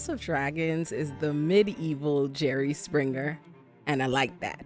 House of Dragons is the medieval Jerry Springer, and I like that.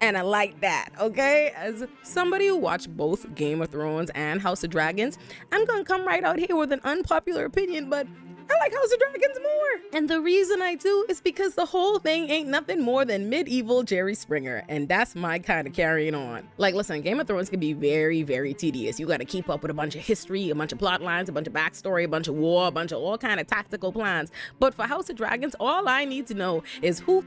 And I like that, okay? As somebody who watched both Game of Thrones and House of Dragons, I'm gonna come right out here with an unpopular opinion, but I like House of Dragons more. And the reason I do is because the whole thing ain't nothing more than medieval Jerry Springer, and that's my kind of carrying on. Like, listen, Game of Thrones can be very, very tedious. You gotta keep up with a bunch of history, a bunch of plot lines, a bunch of backstory, a bunch of war, a bunch of all kind of tactical plans. But for House of Dragons, all I need to know is who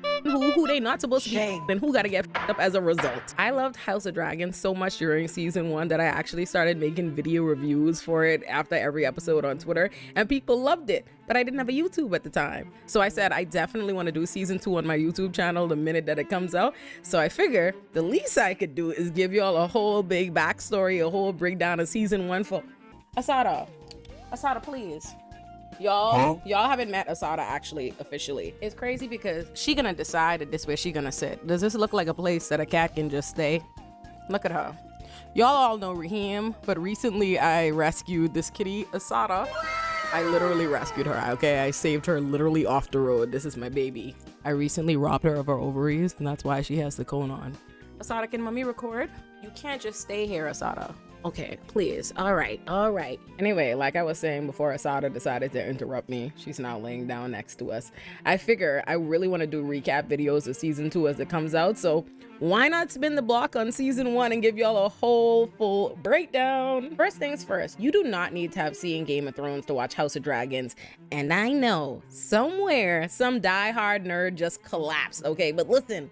they not supposed to be and who gotta get up as a result. I loved House of Dragons so much during season 1 that I actually started making video reviews for it after every episode on Twitter, and people loved it. But I didn't have a YouTube at the time. So I said, I definitely want to do season 2 on my YouTube channel the minute that it comes out. So I figure the least I could do is give y'all a whole big backstory, a whole breakdown of season 1 for Asada. Asada, please. Y'all haven't met Asada actually officially. It's crazy because she gonna decide that this where she gonna sit. Does this look like a place that a cat can just stay? Look at her. Y'all all know Raheem, but recently I rescued this kitty, Asada. I literally rescued her, okay? I saved her literally off the road. This is my baby. I recently robbed her of her ovaries, and that's why she has the cone on. Asada, can mommy record? You can't just stay here, Asada. Okay, please. All right. Anyway, like I was saying before Asada decided to interrupt me, she's now laying down next to us. I figure I really want to do recap videos of season 2 as it comes out, so why not spin the block on season 1 and give y'all a whole full breakdown? First things first, you do not need to have seen Game of Thrones to watch House of Dragons. And I know somewhere some diehard nerd just collapsed, okay? But listen,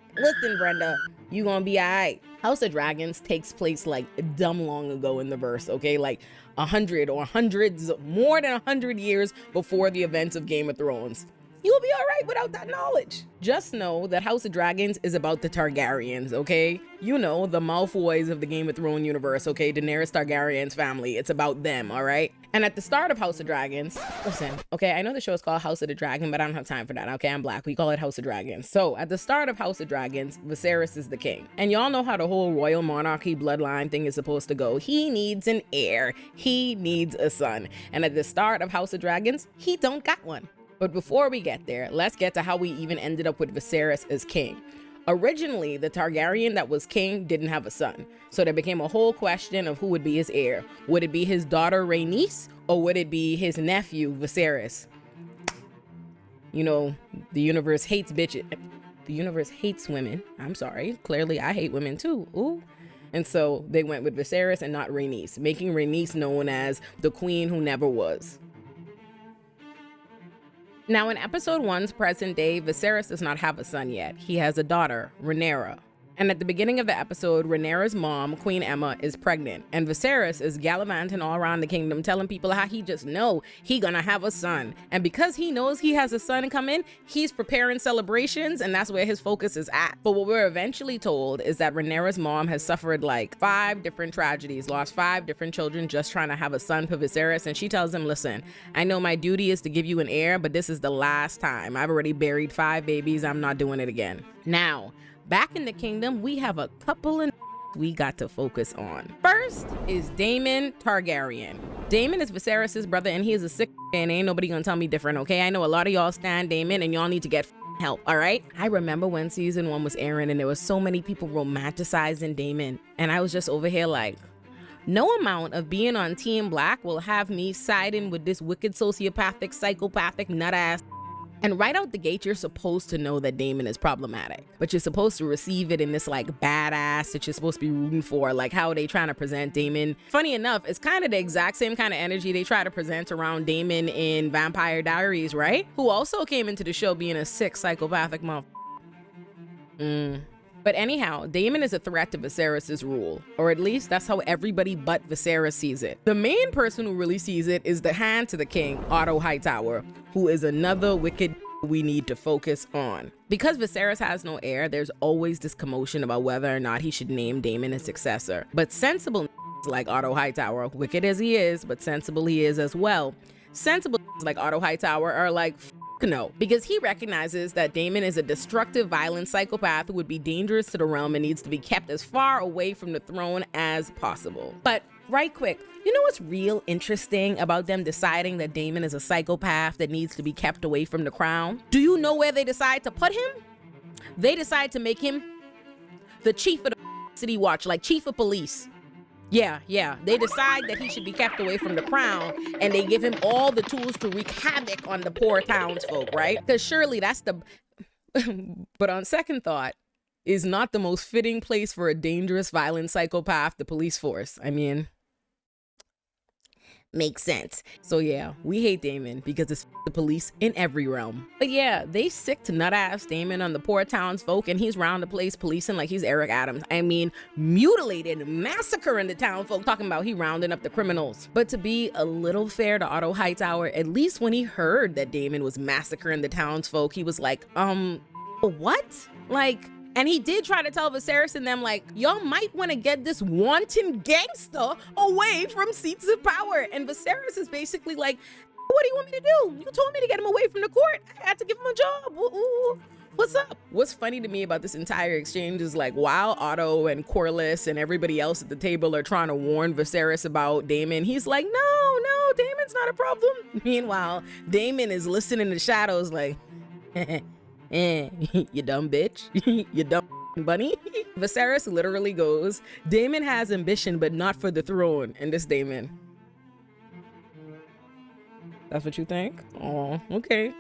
Brenda, you gonna be all right. House of Dragons takes place like dumb long ago in the verse, okay? Like 100 or hundreds, more than 100 years before the events of Game of Thrones. You'll be all right without that knowledge. Just know that House of Dragons is about the Targaryens, okay? You know, the Malfoys of the Game of Thrones universe, okay? Daenerys Targaryen's family. It's about them, all right? And at the start of House of Dragons, listen, okay, I know the show is called House of the Dragon, but I don't have time for that, okay? I'm black. We call it House of Dragons. So at the start of House of Dragons, Viserys is the king. And y'all know how the whole royal monarchy bloodline thing is supposed to go. He needs an heir. He needs a son. And at the start of House of Dragons, he don't got one. But before we get there, let's get to how we even ended up with Viserys as king. Originally, the Targaryen that was king didn't have a son. So there became a whole question of who would be his heir. Would it be his daughter Rhaenys, or would it be his nephew Viserys? You know, the universe hates bitches. The universe hates women. I'm sorry. Clearly, I hate women too. Ooh. And so they went with Viserys and not Rhaenys, making Rhaenys known as the queen who never was. Now, in episode 1's present day, Viserys does not have a son yet. He has a daughter, Rhaenyra. And at the beginning of the episode, Rhaenyra's mom, Queen Aemma, is pregnant. And Viserys is gallivanting all around the kingdom, telling people how he just know he gonna have a son. And because he knows he has a son coming, he's preparing celebrations, and that's where his focus is at. But what we're eventually told is that Rhaenyra's mom has suffered like 5 different tragedies, lost 5 different children just trying to have a son for Viserys. And she tells him, listen, I know my duty is to give you an heir, but this is the last time. I've already buried 5 babies. I'm not doing it again. Now, back in the kingdom, we have a couple of we got to focus on. First is Daemon Targaryen. Daemon is Viserys' brother, and he is a sick and ain't nobody gonna tell me different, okay? I know a lot of y'all stand Daemon, and y'all need to get help, all right? I remember when season 1 was airing, and there was so many people romanticizing Daemon, and I was just over here like, no amount of being on Team Black will have me siding with this wicked, sociopathic, psychopathic, nut-ass. And right out the gate, you're supposed to know that Daemon is problematic, but you're supposed to receive it in this like badass that you're supposed to be rooting for, like how they trying to present Daemon. Funny enough, it's kind of the exact same kind of energy they try to present around Daemon in Vampire Diaries, right? Who also came into the show being a sick, psychopathic But anyhow, Daemon is a threat to Viserys' rule, or at least that's how everybody but Viserys sees it. The main person who really sees it is the hand to the king, Otto Hightower, who is another wicked we need to focus on. Because Viserys has no heir, there's always this commotion about whether or not he should name Daemon his successor. But sensible like Otto Hightower, wicked as he is, but sensible he is as well, sensible like Otto Hightower are like, no, because he recognizes that Daemon is a destructive, violent psychopath who would be dangerous to the realm and needs to be kept as far away from the throne as possible. But right quick. You know what's real interesting about them deciding that Damon is a psychopath that needs to be kept away from the crown? Do you know where they decide to put him? They decide to make him the chief of the city watch, like chief of police. Yeah. They decide that he should be kept away from the crown, and they give him all the tools to wreak havoc on the poor townsfolk, right? Because surely that's the... But on second thought, is not the most fitting place for a dangerous, violent psychopath, the police force. I mean... Makes sense. So yeah, we hate Damon because it's the police in every realm. But yeah, they sick to nut-ass Damon on the poor townsfolk, and he's round the place policing like he's Eric Adams. I mean, mutilated, massacring the townfolk, talking about he rounding up the criminals. But to be a little fair to Otto Hightower, at least when he heard that Damon was massacring the townsfolk, he was like, what? Like... And he did try to tell Viserys and them, like, y'all might want to get this wanton gangster away from seats of power. And Viserys is basically like, what do you want me to do? You told me to get him away from the court. I had to give him a job. Ooh, what's up? What's funny to me about this entire exchange is, like, while Otto and Corlys and everybody else at the table are trying to warn Viserys about Daemon, he's like, no, Daemon's not a problem. Meanwhile, Daemon is listening in the shadows like, you dumb bitch. You dumb bunny. Viserys literally goes, Daemon has ambition, but not for the throne. And this Daemon. That's what you think? Oh, okay.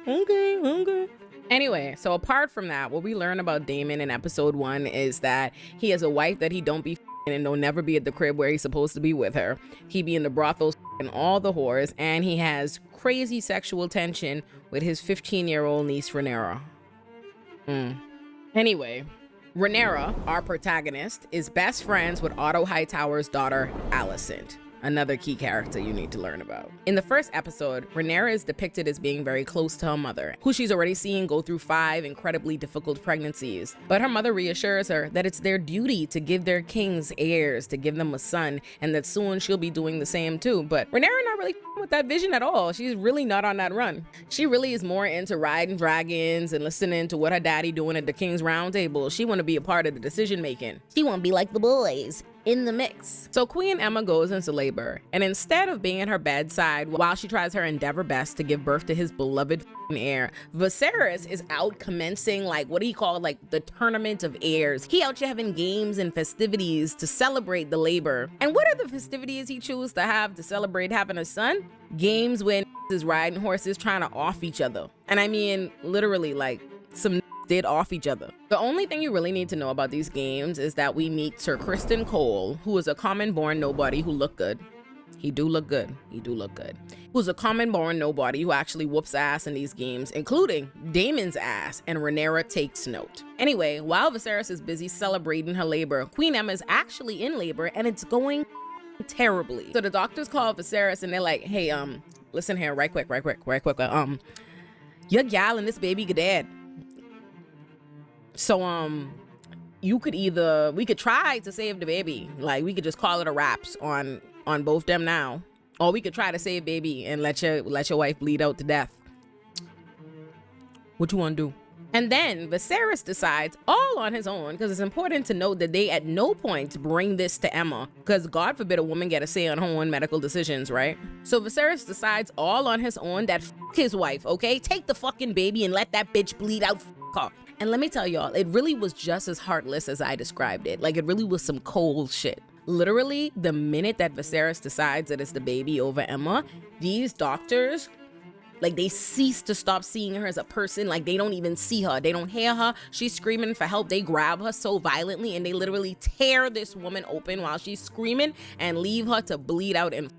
Anyway, so apart from that, what we learn about Daemon in episode 1 is that he has a wife that he don't be and don't never be at the crib where he's supposed to be with her. He be in the brothels and all the whores, and he has crazy sexual tension with his 15-year-old niece, Rhaenyra. Anyway, Rhaenyra, our protagonist, is best friends with Otto Hightower's daughter, Alicent. Another key character you need to learn about. In the first episode, Rhaenyra is depicted as being very close to her mother, who she's already seen go through 5 incredibly difficult pregnancies. But her mother reassures her that it's their duty to give their kings heirs, to give them a son, and that soon she'll be doing the same too. But Rhaenyra not really with that vision at all. She's really not on that run. She really is more into riding dragons and listening to what her daddy doing at the King's Round Table. She want to be a part of the decision making. She want to be like the boys in the mix. So Queen Aemma goes into labor, and instead of being at her bedside while she tries her endeavor best to give birth to his beloved heir, Viserys is out commencing, like, what do you call it, like the tournament of heirs. He out here having games and festivities to celebrate the labor. And what are the festivities he chooses to have to celebrate having a son? Games when is riding horses trying to off each other. And I mean, literally, like, some did off each other. The only thing you really need to know about these games is that we meet Sir Criston Cole, who is a common-born nobody who looked good. He do look good. Who's a common-born nobody who actually whoops ass in these games, including Daemon's ass, and Rhaenyra takes note. Anyway, while Viserys is busy celebrating her labor, Queen Aemma is actually in labor, and it's going terribly. So the doctors call Viserys, and they're like, hey, listen here, right quick. Your gal and this baby get dead. So, we could try to save the baby. Like, we could just call it a wraps on both them now. Or we could try to save baby and let your wife bleed out to death. What you want to do? And then Viserys decides all on his own, because it's important to note that they at no point bring this to Aemma, because God forbid a woman get a say on her own medical decisions, right? So Viserys decides all on his own that his wife, okay? Take the fucking baby and let that bitch bleed out her. And let me tell y'all, it really was just as heartless as I described it. Like, it really was some cold shit. Literally, the minute that Viserys decides that it's the baby over Aemma, these doctors, like, they cease to stop seeing her as a person. Like, they don't even see her. They don't hear her. She's screaming for help. They grab her so violently, and they literally tear this woman open while she's screaming and leave her to bleed out and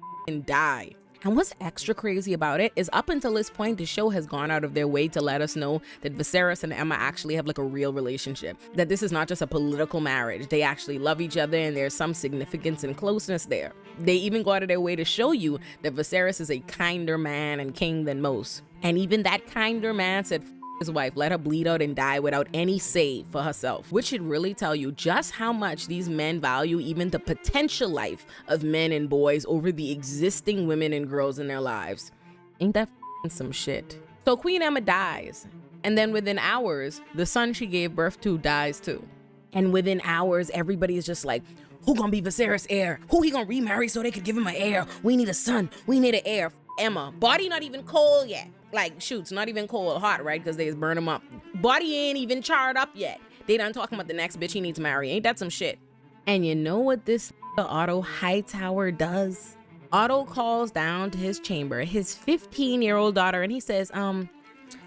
die. And what's extra crazy about it is up until this point, the show has gone out of their way to let us know that Viserys and Aemma actually have like a real relationship. That this is not just a political marriage. They actually love each other, and there's some significance and closeness there. They even go out of their way to show you that Viserys is a kinder man and king than most. And even that kinder man said, his wife, let her bleed out and die without any say for herself, which should really tell you just how much these men value even the potential life of men and boys over the existing women and girls in their lives. Ain't that some shit? So Queen Aemma dies, and then within hours, the son she gave birth to dies too. And within hours, everybody's just like, who gonna be Viserys' heir? Who he gonna remarry so they could give him an heir? We need a son. We need an heir. Emma. Body not even cold yet. Like, shoot's not even cold, hot, right? Because they just burn him up. Body ain't even charred up yet. They done talking about the next bitch he needs to marry. Ain't that some shit? And you know what this Otto Hightower does? Otto calls down to his chamber his 15-year-old daughter, and he says,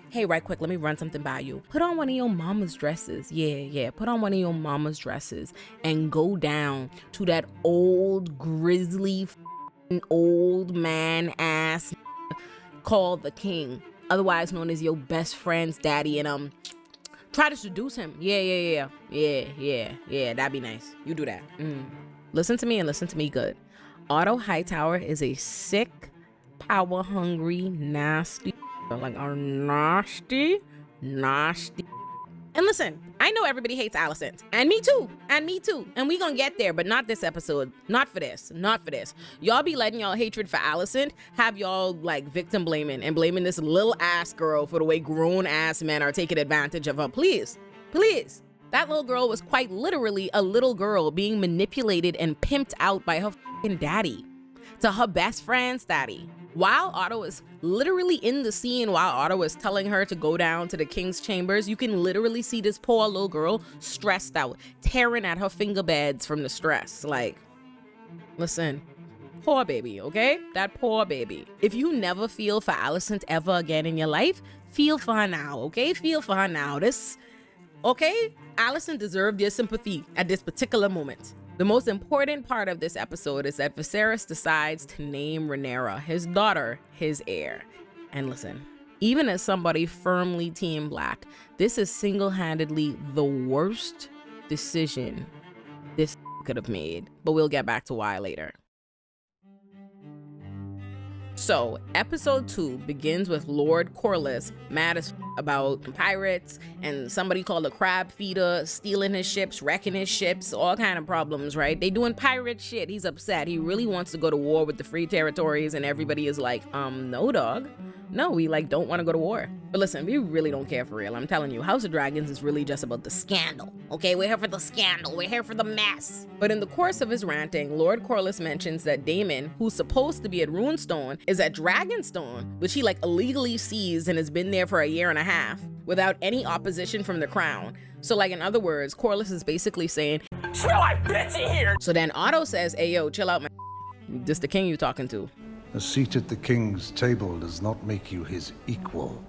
hey, right quick, let me run something by you. Put on one of your mama's dresses. Yeah, put on one of your mama's dresses and go down to that old grizzly old man ass called the king, otherwise known as your best friend's daddy, and try to seduce him. Yeah, that'd be nice. You do that. Listen to me and listen to me good. Otto Hightower is a sick, power hungry, nasty, like a nasty. And listen, I know everybody hates Alicent, and me too, and we gonna get there, but not this episode, not for this. Y'all be letting y'all hatred for Alicent have y'all like victim blaming and blaming this little ass girl for the way grown ass men are taking advantage of her. Please. That little girl was quite literally a little girl being manipulated and pimped out by her fucking daddy to her best friend's daddy. While Otto is literally in the scene, while Otto is telling her to go down to the king's chambers, you can literally see this poor little girl stressed out, tearing at her finger beds from the stress. Like, listen, poor baby, okay? That poor baby. If you never feel for Alicent ever again in your life, feel for her now, okay? Feel for her now. Okay? Alicent deserved your sympathy at this particular moment. The most important part of this episode is that Viserys decides to name Rhaenyra, his daughter, his heir. And listen, even as somebody firmly Team Black, this is single-handedly the worst decision this could have made. But we'll get back to why later. So, episode 2 begins with Lord Corlys mad as about pirates and somebody called a crab feeder stealing his ships, wrecking his ships, all kind of problems, right? They doing pirate shit. He's upset. He really wants to go to war with the free territories, and everybody is like, no, dog. No, we don't want to go to war. But listen, we really don't care for real. I'm telling you, House of Dragons is really just about the scandal. Okay, we're here for the scandal. We're here for the mess. But in the course of his ranting, Lord Corlys mentions that Daemon, who's supposed to be at Runestone, is at Dragonstone, which he illegally seized and has been there for a year and a half without any opposition from the crown. So in other words, Corlys is basically saying, smell like bitchy here. So then Otto says, hey yo, chill out, man. This the king you talking to. A seat at the king's table does not make you his equal.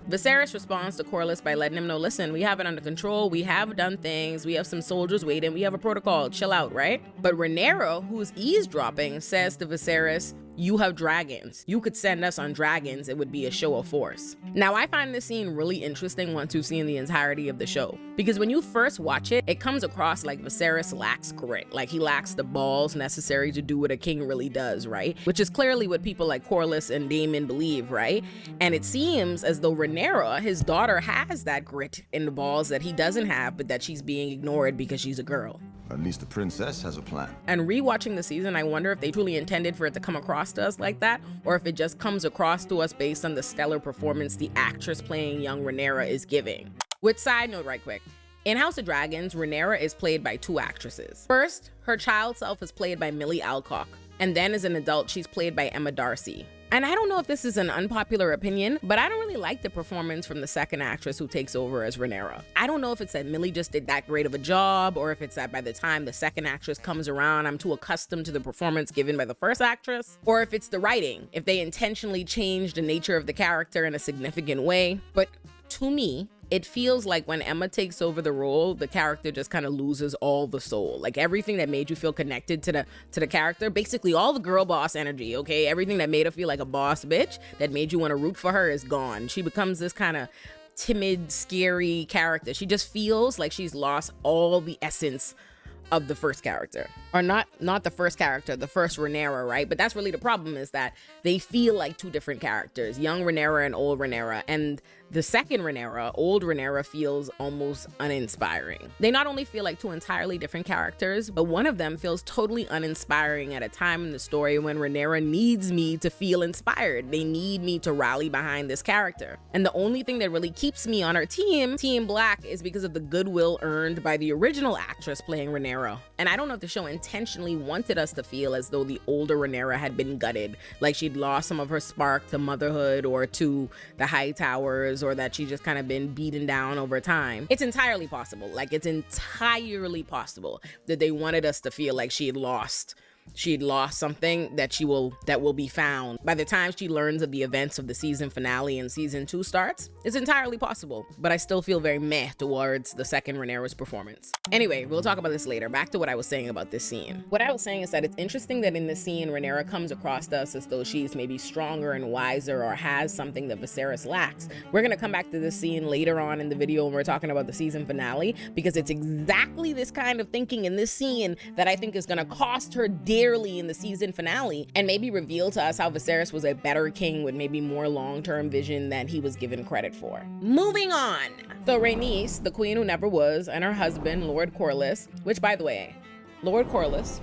Viserys responds to Corlys by letting him know, listen, we have it under control, we have done things, we have some soldiers waiting, we have a protocol, chill out, right? But Rhaenyra, who's eavesdropping, says to Viserys, you have dragons. You could send us on dragons, it would be a show of force. Now, I find this scene really interesting once you've seen the entirety of the show. Because when you first watch it, it comes across like Viserys lacks grit. Like he lacks the balls necessary to do what a king really does, right? Which is clearly what people like Corlys and Daemon believe, right? And it seems as though Rhaenyra, his daughter, has that grit in the balls that he doesn't have, but that she's being ignored because she's a girl. At least the princess has a plan. And rewatching the season, I wonder if they truly intended for it to come across to us like that, or if it just comes across to us based on the stellar performance the actress playing young Rhaenyra is giving. Which, side note right quick, in House of Dragons, Rhaenyra is played by 2 actresses. First, her child self is played by Millie Alcock, and then as an adult, she's played by Emma Darcy. And I don't know if this is an unpopular opinion, but I don't really like the performance from the second actress who takes over as Rhaenyra. I don't know if it's that Millie just did that great of a job, or if it's that by the time the second actress comes around, I'm too accustomed to the performance given by the first actress, or if it's the writing, if they intentionally changed the nature of the character in a significant way. But to me, it feels like when Emma takes over the role, the character just kind of loses all the soul. Like everything that made you feel connected to the character, basically all the girl boss energy, okay? Everything that made her feel like a boss bitch, that made you want to root for her, is gone. She becomes this kind of timid, scary character. She just feels like she's lost all the essence of the first character. Or not the first character, the first Rhaenyra, right? But that's really the problem, is that they feel like 2 different characters, young Rhaenyra and old Rhaenyra, and The second Rhaenyra, old Rhaenyra, feels almost uninspiring. They not only feel like two entirely different characters, but one of them feels totally uninspiring at a time in the story when Rhaenyra needs me to feel inspired. They need me to rally behind this character. And the only thing that really keeps me on her team, Team Black, is because of the goodwill earned by the original actress playing Rhaenyra. And I don't know if the show intentionally wanted us to feel as though the older Rhaenyra had been gutted, like she'd lost some of her spark to motherhood or to the High Towers, or that she just kind of been beaten down over time. It's entirely possible, like it's entirely possible that they wanted us to feel like she'd lost something that will be found by the time she learns of the events of the season finale and season 2 starts. It's entirely possible, but I still feel very meh towards the second Rhaenyra's performance. Anyway, we'll talk about this later. Back to what I was saying about this scene. What I was saying is that it's interesting that in this scene, Rhaenyra comes across to us as though she's maybe stronger and wiser or has something that Viserys lacks. We're gonna come back to this scene later on in the video when we're talking about the season finale, because it's exactly this kind of thinking in this scene that I think is gonna cost her dearly in the season finale, and maybe reveal to us how Viserys was a better king with maybe more long-term vision than he was given credit for. Moving on. So Rhaenys, the queen who never was, and her husband, Lord Corlys, which by the way, Lord Corlys,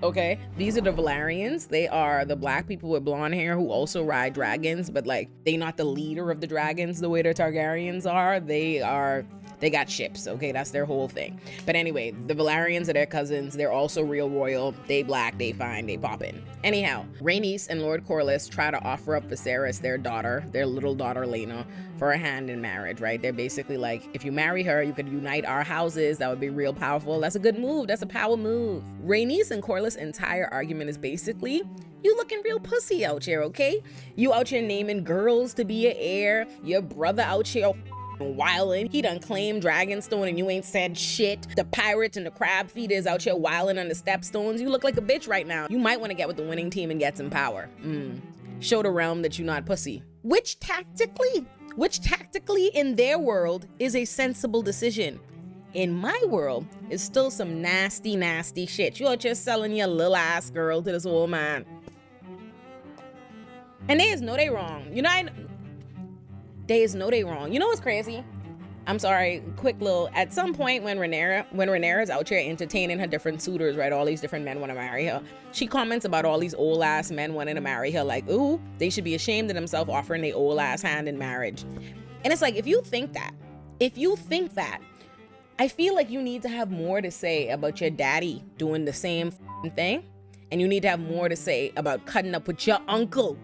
okay, these are the Valyrians. They are the black people with blonde hair who also ride dragons, but like, they not the leader of the dragons the way the Targaryens are. They got ships, okay? That's their whole thing. But anyway, the Valyrians are their cousins. They're also real royal. They black, they fine, they poppin'. Anyhow, Rhaenys and Lord Corlys try to offer up Viserys their daughter, their little daughter Laena, for a hand in marriage, right? They're basically like, if you marry her, you could unite our houses. That would be real powerful. That's a good move. That's a power move. Rhaenys and Corlys' entire argument is basically, you looking real pussy out here, okay? You out here naming girls to be your heir. Your brother out here wildin'. He done claimed Dragonstone and you ain't said shit. The pirates and the crab feeders out here wildin' on the stepstones. You look like a bitch right now. You might want to get with the winning team and get some power. Show the realm that you're not pussy. Which tactically in their world is a sensible decision. In my world, it's still some nasty, nasty shit. You out here selling your little ass girl to this old man. And they is no they wrong. You know, they is no they wrong. You know what's crazy? I'm sorry, quick little, at some point when Rhaenyra's out here entertaining her different suitors, right? All these different men want to marry her. She comments about all these old ass men wanting to marry her, like, ooh, they should be ashamed of themselves offering their old ass hand in marriage. And it's like, if you think that, I feel like you need to have more to say about your daddy doing the same thing. And you need to have more to say about cutting up with your uncle.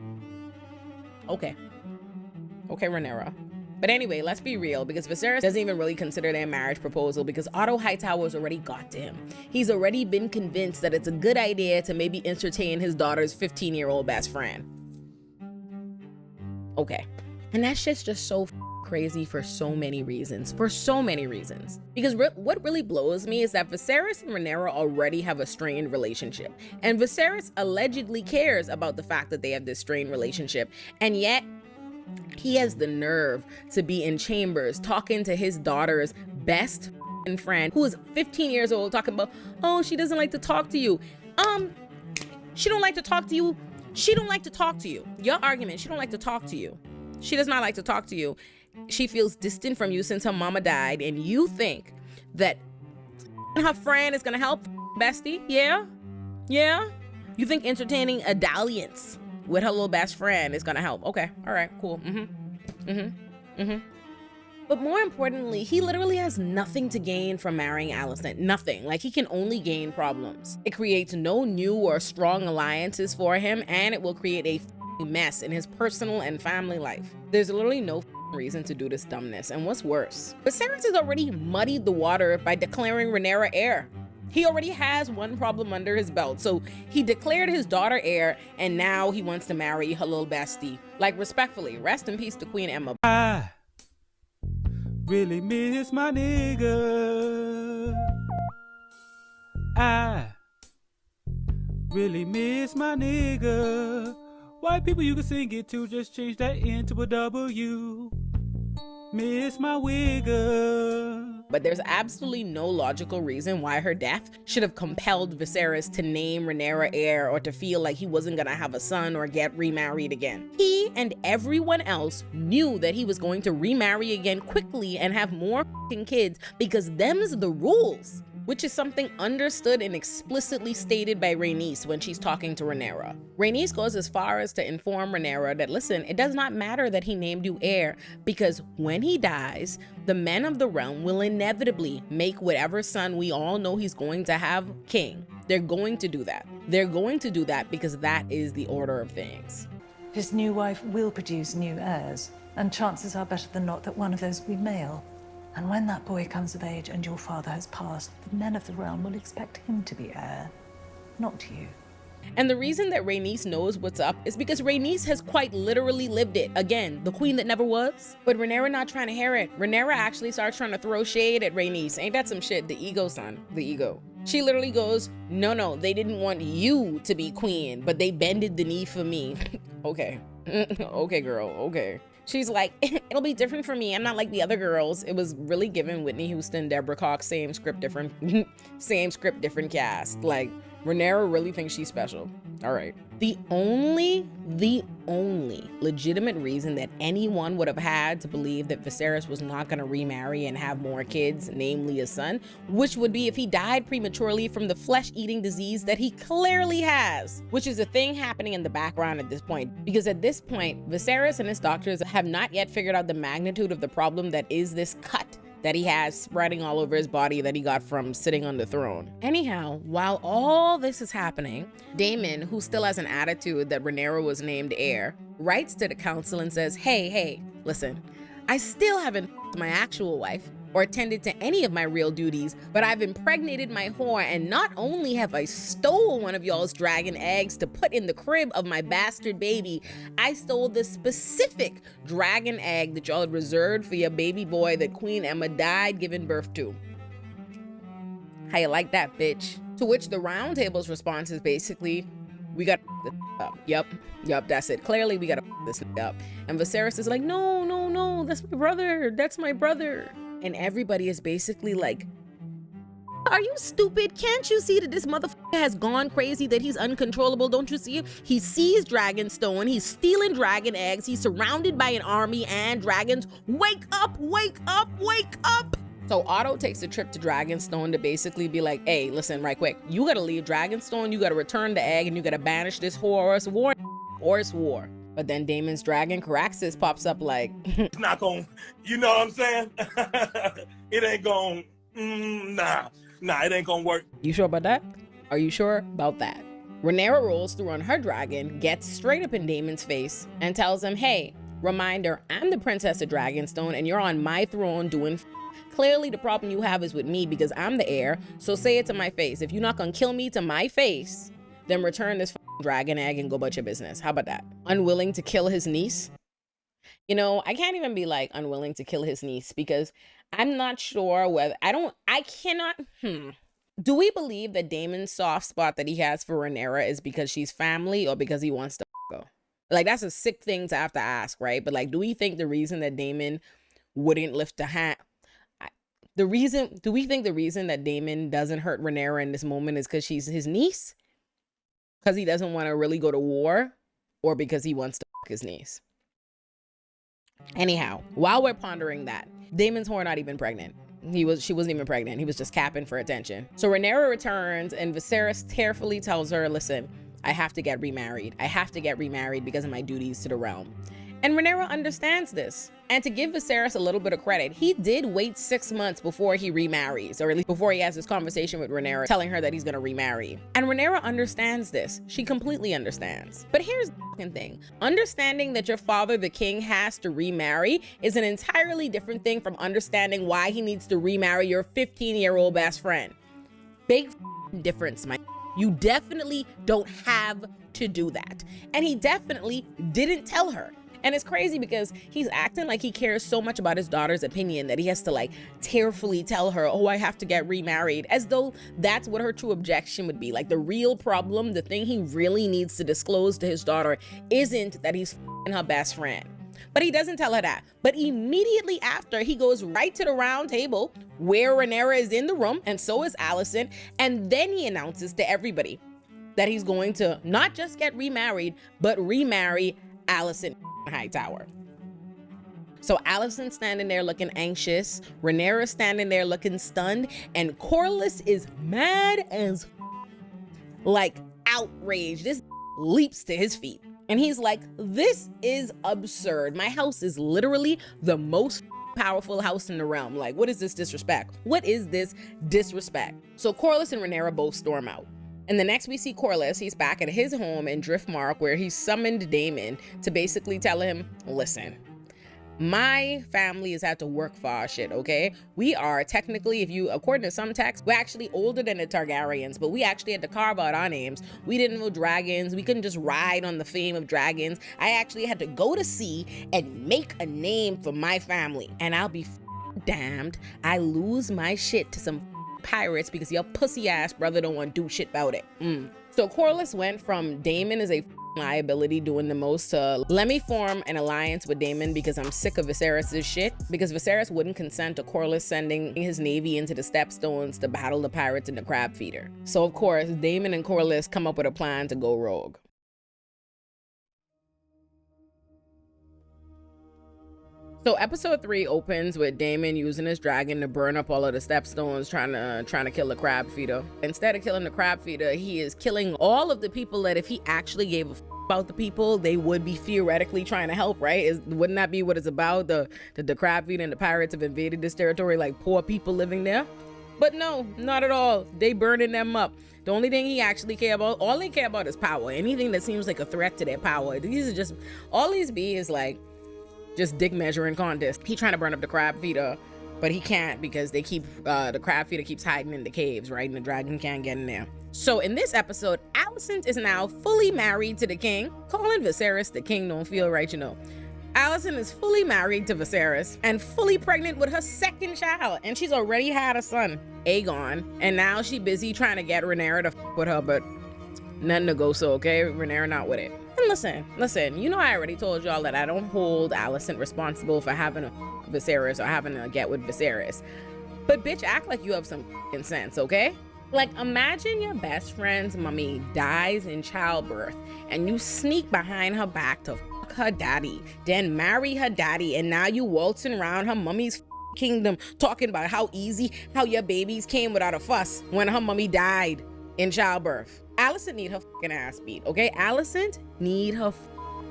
Okay, Rhaenyra. But anyway, let's be real, because Viserys doesn't even really consider their marriage proposal because Otto Hightower's already got to him. He's already been convinced that it's a good idea to maybe entertain his daughter's 15-year-old best friend. Okay. And that shit's just so crazy for so many reasons. Because what really blows me is that Viserys and Rhaenyra already have a strained relationship. And Viserys allegedly cares about the fact that they have this strained relationship. And yet, he has the nerve to be in chambers talking to his daughter's best friend, who is 15 years old, talking about, oh, she doesn't like to talk to you. She don't like to talk to you. She don't like to talk to you. Your argument, she don't like to talk to you. She does not like to talk to you. She feels distant from you since her mama died, and you think that her friend is gonna help, bestie? Yeah? You think entertaining a dalliance with her little best friend is gonna help? Okay, all right, cool. But more importantly, he literally has nothing to gain from marrying Alicent. Nothing. Like, he can only gain problems. It creates no new or strong alliances for him, and it will create a mess in his personal and family life. There's literally no reason to do this dumbness. And what's worse, Viserys has already muddied the water by declaring Rhaenyra heir. He already has one problem under his belt. So he declared his daughter heir, and now he wants to marry her little bestie. Like, respectfully, rest in peace to Queen Emma. I really miss my nigga. I really miss my nigga. White people you can sing it to, just change that N to a W. Miss my wigger. but there's absolutely no logical reason why her death should have compelled Viserys to name Rhaenyra heir or to feel like he wasn't gonna have a son or get remarried again. He and everyone else knew that he was going to remarry again quickly and have more kids because them's the rules, which is something understood and explicitly stated by Rhaenys when she's talking to Rhaenyra. Rhaenys goes as far as to inform Rhaenyra that, listen, it does not matter that he named you heir, because when he dies, the men of the realm will inevitably make whatever son we all know he's going to have king. They're going to do that. They're going to do that because that is the order of things. His new wife will produce new heirs, and chances are better than not that one of those will be male. And when that boy comes of age and your father has passed, the men of the realm will expect him to be heir, not you. And the reason that Rhaenys knows what's up is because Rhaenys has quite literally lived it. Again, the queen that never was. But Rhaenyra not trying to hear it. Rhaenyra actually starts trying to throw shade at Rhaenys. Ain't that some shit? The ego, son. The ego. She literally goes, no, they didn't want you to be queen, but they bended the knee for me. Okay. Okay, girl. Okay. She's like, it'll be different for me. I'm not like the other girls. It was really given Whitney Houston, Deborah Cox, same script, different cast. Like, Rhaenyra really thinks she's special. All right. The only legitimate reason that anyone would have had to believe that Viserys was not going to remarry and have more kids, namely a son, which would be if he died prematurely from the flesh-eating disease that he clearly has, which is a thing happening in the background at this point. Because at this point, Viserys and his doctors have not yet figured out the magnitude of the problem that is this cut that he has spreading all over his body that he got from sitting on the throne. Anyhow, while all this is happening, Daemon, who still has an attitude that Rhaenyra was named heir, writes to the council and says, hey, listen, I still haven't my actual wife or attended to any of my real duties, but I've impregnated my whore, and not only have I stole one of y'all's dragon eggs to put in the crib of my bastard baby, I stole the specific dragon egg that y'all had reserved for your baby boy that Queen Emma died giving birth to. How you like that, bitch? To which the Round Table's response is basically, we got this up. Yep, that's it. Clearly we gotta this up. And Viserys is like, no, that's my brother. And everybody is basically like, are you stupid? Can't you see that this motherfucker has gone crazy, that he's uncontrollable? Don't you see it? He sees Dragonstone, he's stealing dragon eggs, he's surrounded by an army and dragons. Wake up, wake up, wake up! So Otto takes a trip to Dragonstone to basically be like, hey, listen, right quick, you gotta leave Dragonstone, you gotta return the egg, and you gotta banish this horse war, or it's war. But then Daemon's dragon, Caraxes, pops up like, it's not gonna, you know what I'm saying? It ain't gonna, nah, it ain't gonna work. You sure about that? Are you sure about that? Rhaenyra rolls through on her dragon, gets straight up in Daemon's face, and tells him, hey, reminder, I'm the princess of Dragonstone, and you're on my throne doing Clearly the problem you have is with me because I'm the heir, so say it to my face. If you're not gonna kill me to my face, then return this dragon egg and go about your business. How about that? Unwilling to kill his niece? You know, I can't even be like unwilling to kill his niece because I'm not sure whether, Do we believe that Daemon's soft spot that he has for Rhaenyra is because she's family or because he wants to go? Like, that's a sick thing to have to ask, right? But like, do we think the reason that Daemon wouldn't lift a hand, do we think the reason that Daemon doesn't hurt Rhaenyra in this moment is because she's his niece? Because he doesn't want to really go to war? Or because he wants to his niece? Anyhow, while we're pondering that, Daemon's whore not even pregnant. She wasn't even pregnant. He was just capping for attention. So Rhaenyra returns and Viserys tearfully tells her, listen, I have to get remarried. I have to get remarried because of my duties to the realm. And Rhaenyra understands this. And to give Viserys a little bit of credit, he did wait 6 months before he remarries, or at least before he has this conversation with Rhaenyra, telling her that he's gonna remarry. And Rhaenyra understands this. She completely understands. But here's the fucking thing. Understanding that your father, the king, has to remarry is an entirely different thing from understanding why he needs to remarry your 15-year-old best friend. Big difference, my. You definitely don't have to do that. And he definitely didn't tell her. And it's crazy because he's acting like he cares so much about his daughter's opinion that he has to like tearfully tell her, oh, I have to get remarried, as though that's what her true objection would be. Like, the real problem, the thing he really needs to disclose to his daughter isn't that he's her best friend. But he doesn't tell her that. But immediately after, he goes right to the round table where Rhaenyra is in the room, and so is Alicent. And then he announces to everybody that he's going to not just get remarried, but remarry Alicent Hightower. So Alicent's standing there looking anxious, Rhaenyra's standing there looking stunned, and Corlys is mad as like outraged. This leaps to his feet. And he's like, this is absurd. My house is literally the most powerful house in the realm. Like, what is this disrespect? What is this disrespect? So Corlys and Rhaenyra both storm out. And the next we see Corlys, he's back at his home in Driftmark, where he summoned Daemon to basically tell him, listen, my family has had to work for our shit, okay? We are technically, according to some texts, we're actually older than the Targaryens, but we actually had to carve out our names. We didn't know dragons. We couldn't just ride on the fame of dragons. I actually had to go to sea and make a name for my family. And I'll be damned, I lose my shit to some pirates because your pussy ass brother don't want to do shit about it. So Corlys went from Daemon is a liability doing the most to let me form an alliance with Daemon because I'm sick of Viserys' shit, because Viserys wouldn't consent to Corlys sending his navy into the Stepstones to battle the pirates in the Crab Feeder. So of course, Daemon and Corlys come up with a plan to go rogue. So episode 3 opens with Daemon using his dragon to burn up all of the Stepstones, trying to kill the Crab Feeder. Instead of killing the Crab Feeder, he is killing all of the people that if he actually gave a about the people, they would be theoretically trying to help, right? Wouldn't that be what it's about? The Crab Feeder and the pirates have invaded this territory, like poor people living there? But no, not at all. They burning them up. The only thing he actually care about, all they care about is power. Anything that seems like a threat to their power. These are just, all these be is like, just dick measuring contest. He trying to burn up the Crab Feeder, but he can't because they keep the Crab Feeder keeps hiding in the caves, right? And the dragon can't get in there. So in this episode, Alicent is now fully married to the king. Calling Viserys the king don't feel right, you know. Alicent is fully married to Viserys and fully pregnant with her second child, and she's already had a son, Aegon, and now she busy trying to get Rhaenyra to with her, but nothing to go so, okay? Rhaenyra not with it. And listen, you know I already told y'all that I don't hold Alicent responsible for having a Viserys or having a get with Viserys. But bitch, act like you have some sense, okay? Like, imagine your best friend's mommy dies in childbirth and you sneak behind her back to fuck her daddy, then marry her daddy, and now you waltzing around her mommy's kingdom talking about how your babies came without a fuss when her mommy died in childbirth. Alicent need her fucking ass beat, okay? Alicent need her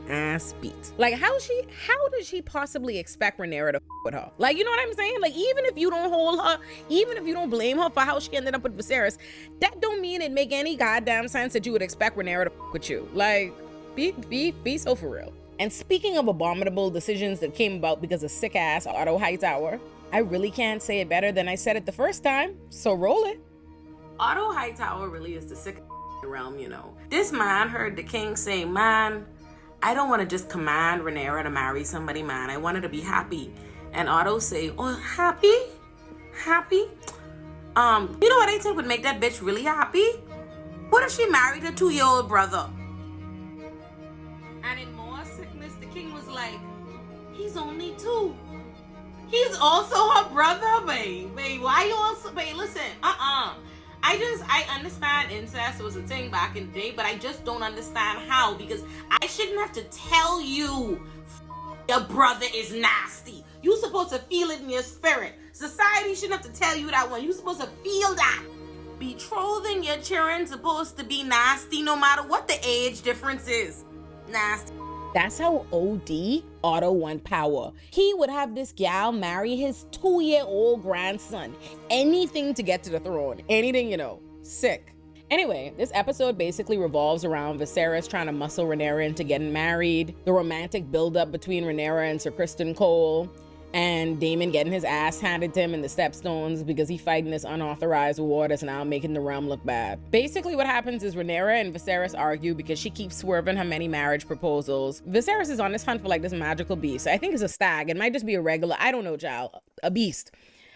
ass beat. Like, how does she possibly expect Rhaenyra to with her? Like, you know what I'm saying? Like, even if you don't hold her, even if you don't blame her for how she ended up with Viserys, that don't mean it make any goddamn sense that you would expect Rhaenyra to with you. Like, be so for real. And speaking of abominable decisions that came about because of sick ass Otto Hightower, I really can't say it better than I said it the first time, so roll it. Otto Hightower really is the sick realm, you know. This man heard the king say, man, I don't want to just command Rhaenyra to marry somebody, man. I want her to be happy. And Otto say, oh, happy? You know what I think would make that bitch really happy? What if she married her 2-year-old brother? And in more sickness, the king was like, he's only 2. He's also her brother, babe. Why you also, babe, listen, I understand incest was a thing back in the day, but I just don't understand how, because I shouldn't have to tell you your brother is nasty. You're supposed to feel it in your spirit. Society shouldn't have to tell you that one. You're supposed to feel that. Betrothing your children supposed to be nasty no matter what the age difference is. Nasty. That's how OD Otto won power. He would have this gal marry his 2-year-old grandson. Anything to get to the throne. Anything, you know. Sick. Anyway, this episode basically revolves around Viserys trying to muscle Rhaenyra into getting married, the romantic buildup between Rhaenyra and Sir Criston Cole, and Daemon getting his ass handed to him in the Stepstones because he fighting this unauthorized war that's now making the realm look bad. Basically what happens is Rhaenyra and Viserys argue because she keeps swerving her many marriage proposals. Viserys is on this hunt for like this magical beast. I think it's a stag. It might just be a regular, I don't know, child, a beast.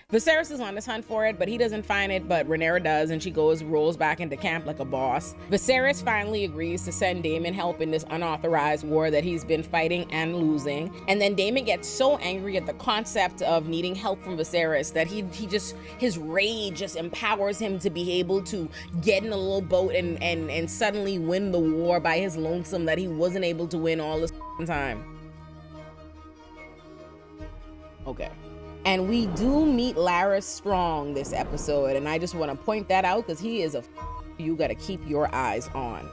Viserys is on this hunt for it, but he doesn't find it, but Rhaenyra does, and she rolls back into camp like a boss. Viserys finally agrees to send Daemon help in this unauthorized war that he's been fighting and losing. And then Daemon gets so angry at the concept of needing help from Viserys that his rage just empowers him to be able to get in a little boat and suddenly win the war by his lonesome that he wasn't able to win all this time. Okay. And we do meet Larys Strong this episode, and I just want to point that out because he is you got to keep your eyes on.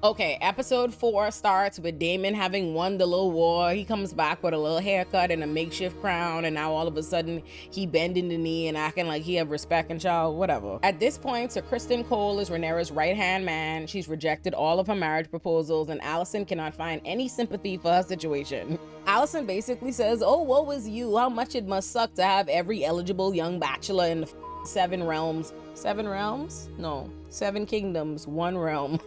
Okay, episode 4 starts with Daemon having won the little war. He comes back with a little haircut and a makeshift crown, and now all of a sudden he bending the knee and acting like he have respect and child, whatever. At this point, Sir Criston Cole is Rhaenyra's right-hand man. She's rejected all of her marriage proposals, and Alicent cannot find any sympathy for her situation. Alicent basically says, oh, woe is you, how much it must suck to have every eligible young bachelor in the 7 realms. 7 realms? No, 7 kingdoms, 1 realm.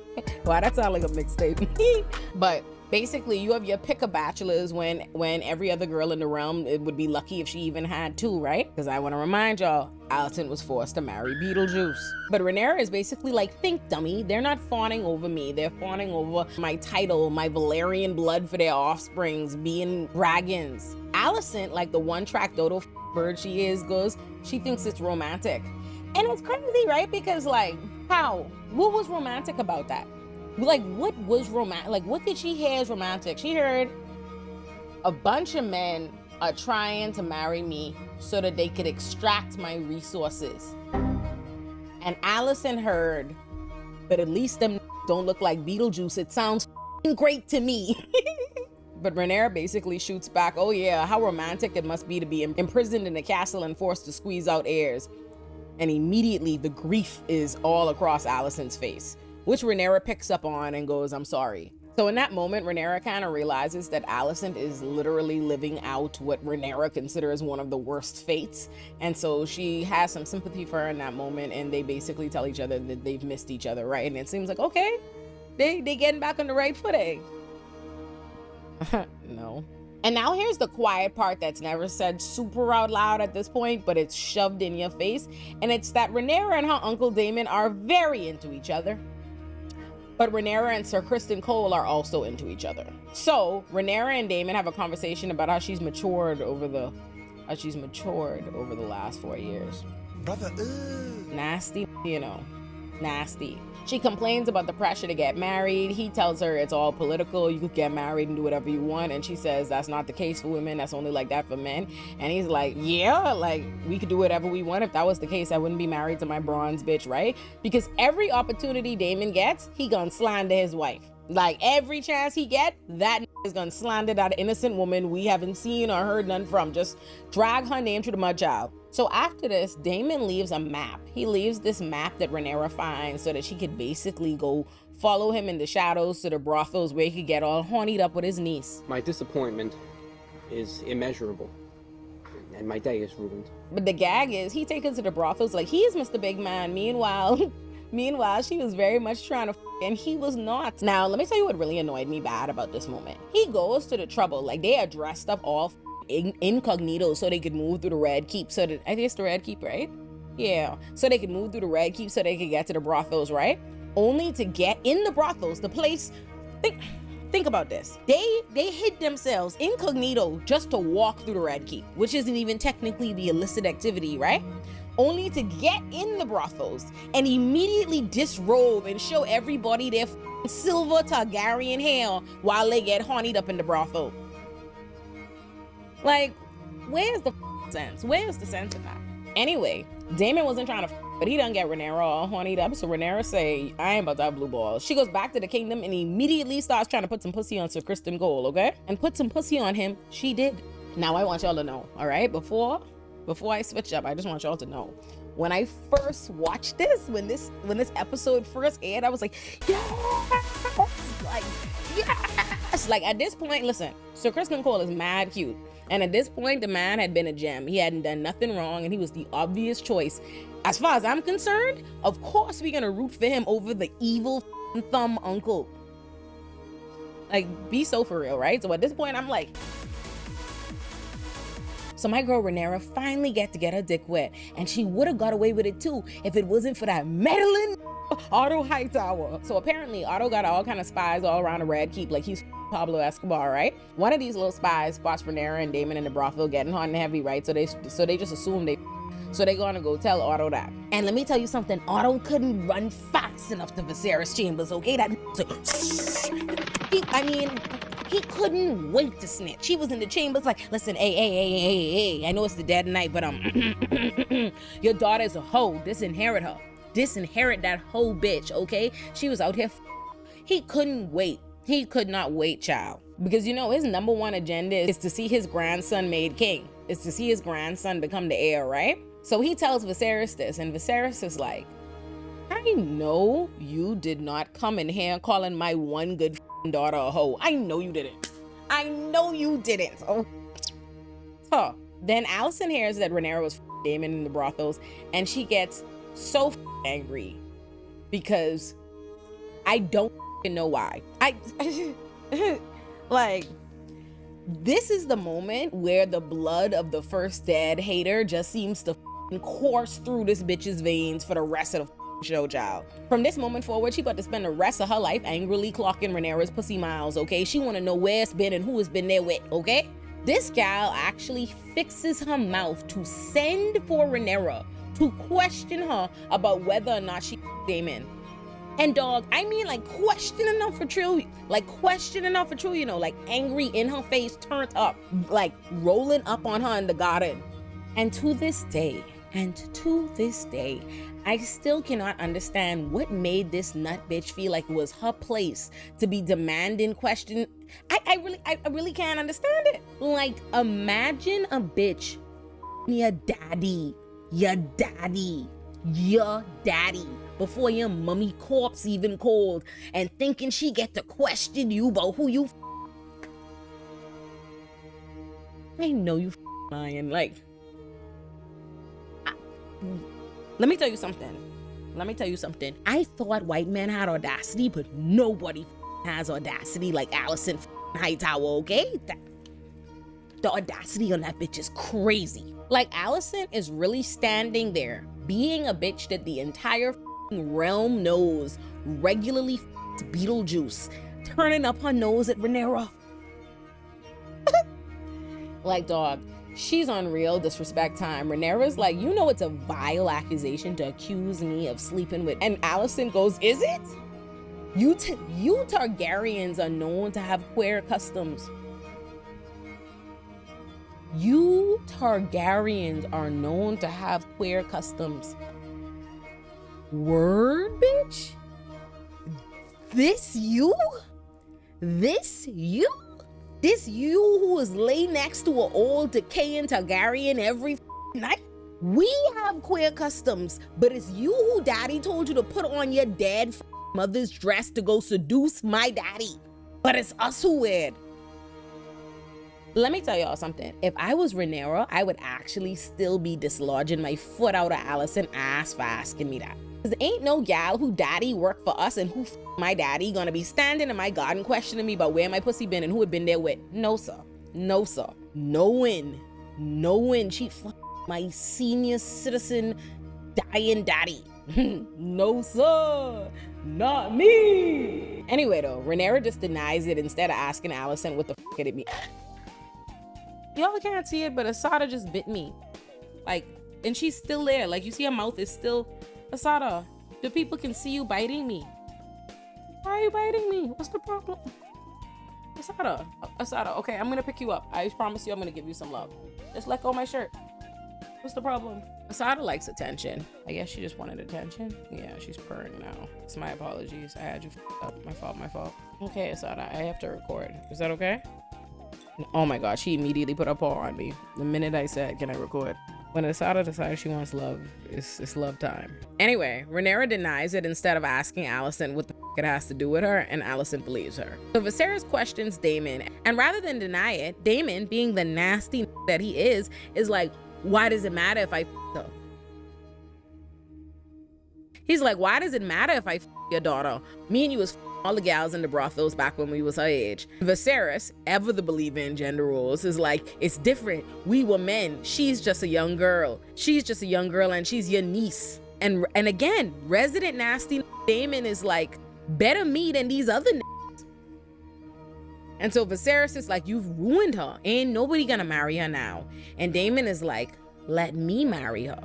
Wow, that sounds like a mixtape. But basically, you have your pick of bachelors when every other girl in the realm, it would be lucky if she even had 2, right? Because I want to remind y'all, Alicent was forced to marry Beetlejuice. But Rhaenyra is basically like, think, dummy. They're not fawning over me. They're fawning over my title, my Valyrian blood for their offsprings, being dragons. Alicent, like the one-track dodo bird she is, she thinks it's romantic. And it's crazy, right? Because like, how? What was romantic about that? Like, what was romantic? Like, what did she hear as romantic? She heard a bunch of men are trying to marry me so that they could extract my resources. And Alicent heard, but at least them don't look like Beetlejuice. It sounds great to me. But Rhaenyra basically shoots back, oh yeah, how romantic it must be to be imprisoned in a castle and forced to squeeze out heirs. And immediately the grief is all across Alicent's face, which Rhaenyra picks up on and goes, I'm sorry. So in that moment, Rhaenyra kind of realizes that Alicent is literally living out what Rhaenyra considers one of the worst fates. And so she has some sympathy for her in that moment, and they basically tell each other that they've missed each other, right? And it seems like, okay, they getting back on the right footing. No. And now here's the quiet part that's never said super out loud at this point, but it's shoved in your face. And it's that Rhaenyra and her uncle Daemon are very into each other. But Rhaenyra and Sir Criston Cole are also into each other. So Rhaenyra and Daemon have a conversation about how she's matured over the last 4 years. Brother, Nasty, you know, nasty. She complains about the pressure to get married. He tells her it's all political. You could get married and do whatever you want. And she says that's not the case for women. That's only like that for men. And he's like, yeah, like we could do whatever we want. If that was the case, I wouldn't be married to my bronze bitch, right? Because every opportunity Daemon gets, he gonna slander his wife. Like every chance he get, that is gonna slander that innocent woman we haven't seen or heard none from. Just drag her name to the mud child. So after this, Daemon leaves a map. He leaves this map that Rhaenyra finds so that she could basically go follow him in the shadows to the brothels where he could get all hornied up with his niece. My disappointment is immeasurable, and my day is ruined. But the gag is, he takes her to the brothels like he is Mr. Big Man. Meanwhile, she was very much trying to and he was not. Now, let me tell you what really annoyed me bad about this moment. He goes to the trouble, like they are dressed up all incognito so they could move through the Red Keep. So that, I think it's the Red Keep, right? Yeah. So they could move through the Red Keep so they could get to the brothels, right? Only to get in the brothels, the place. Think about this. They hid themselves incognito just to walk through the Red Keep, which isn't even technically the illicit activity, right? Only to get in the brothels and immediately disrobe and show everybody their silver Targaryen hair while they get hornied up in the brothel. Like, where's the sense? Where's the sense of that? Anyway, Daemon wasn't trying to but he done get Rhaenyra all hornied up, so Rhaenyra say, I ain't about to have blue balls. She goes back to the kingdom and immediately starts trying to put some pussy on Sir Criston Cole, okay? And put some pussy on him, she did. Now I want y'all to know, all right? Before I switch up, I just want y'all to know. When I first watched this, when this episode first aired, I was like, yes! Like, yes! Like, at this point, listen, Sir Criston Cole is mad cute. And at this point, the man had been a gem. He hadn't done nothing wrong, and he was the obvious choice. As far as I'm concerned, of course we're gonna root for him over the evil thumb uncle. Like, be so for real, right? So at this point, I'm like, So my girl Rhaenyra finally get her dick wet, and she would have got away with it too if it wasn't for that meddling Otto Hightower. So apparently Otto got all kind of spies all around the Red Keep like he's Pablo Escobar, right? One of these little spies spots Rhaenyra and Daemon in the brothel getting hot and heavy, right? So they just assume so they're gonna go tell Otto that. And let me tell you something, Otto couldn't run fast enough to Viserys' chambers, okay? He couldn't wait to snitch. He was in the chambers like, listen, hey, I know it's the dead of night, but your daughter's a hoe. Disinherit her. Disinherit that hoe bitch, okay? She was out here. He couldn't wait. He could not wait, child. Because you know, his number one agenda is to see his grandson made king. Is to see his grandson become the heir, right? So he tells Viserys this, and Viserys is like, I know you did not come in here calling my one good daughter a hoe. I know you didn't. I know you didn't. Oh. Huh. Then Alicent hears that Rhaenyra was Daemon in the brothels, and she gets so angry because I don't know why. Like, this is the moment where the blood of the first dead hater just seems to course through this bitch's veins for the rest of the show, child. From this moment forward, she about to spend the rest of her life angrily clocking Rhaenyra's pussy miles, okay? She want to know where it's been and who it's been there with, okay? This gal actually fixes her mouth to send for Rhaenyra to question her about whether or not she Daemon. And dog, I mean like questioning her for true, you know, like angry in her face, turned up, like rolling up on her in the garden. And to this day, I still cannot understand what made this nut bitch feel like it was her place to be demanding question. I really can't understand it. Like, imagine a bitch, your daddy, before your mummy corpse even cold, and thinking she get to question you about who you I know you lying. Like, let me tell you something. I thought white men had audacity, but nobody has audacity like Alicent Hightower, okay? The audacity on that bitch is crazy. Like, Alicent is really standing there, being a bitch that the entire realm knows regularly Beetlejuice, turning up her nose at Rhaenyra. Like, dog, she's on real disrespect time. Rhaenyra's like, you know it's a vile accusation to accuse me of sleeping with. And Alicent goes, is it? You Targaryens are known to have queer customs. You Targaryens are known to have queer customs. Word, bitch? This you? This you who is laid next to an old decaying Targaryen every night? We have queer customs, but it's you who daddy told you to put on your dead mother's dress to go seduce my daddy. But it's us who weird. Let me tell y'all something. If I was Rhaenyra, I would actually still be dislodging my foot out of Alicent ass for asking me that. Cause ain't no gal who daddy worked for us and who my daddy gonna be standing in my garden questioning me about where my pussy been and who it been there with. No sir. Knowing she my senior citizen dying daddy. No sir, not me. Anyway though, Rhaenyra just denies it instead of asking Alicent what the did it mean. Y'all can't see it, but Asada just bit me. Like, and she's still there. Like, you see her mouth is still... Asada, the people can see you biting me. Why are you biting me? What's the problem? Asada, okay, I'm gonna pick you up. I promise you I'm gonna give you some love. Just let go of my shirt. What's the problem? Asada likes attention. I guess she just wanted attention. Yeah, she's purring now. It's my apologies. I had you up. My fault. Okay, Asada, I have to record. Is that okay? Oh my god, she immediately put her paw on me the minute I said, can I record? When Asada decides she wants love, it's love time. Anyway, Rhaenyra denies it instead of asking Alicent what the it has to do with her, and Alicent believes her. So Viserys questions Daemon, and rather than deny it, Daemon, being the nasty that he is like, why does it matter if I her? He's like, why does it matter if I your daughter? Me and you was all the gals in the brothels back when we was her age. Viserys, ever the believer in gender roles, is like, it's different. We were men. She's just a young girl. She's just a young girl and she's your niece. And again, resident nasty Daemon is like, better me than these other niggas. And so Viserys is like, you've ruined her. Ain't nobody gonna marry her now. And Daemon is like, let me marry her.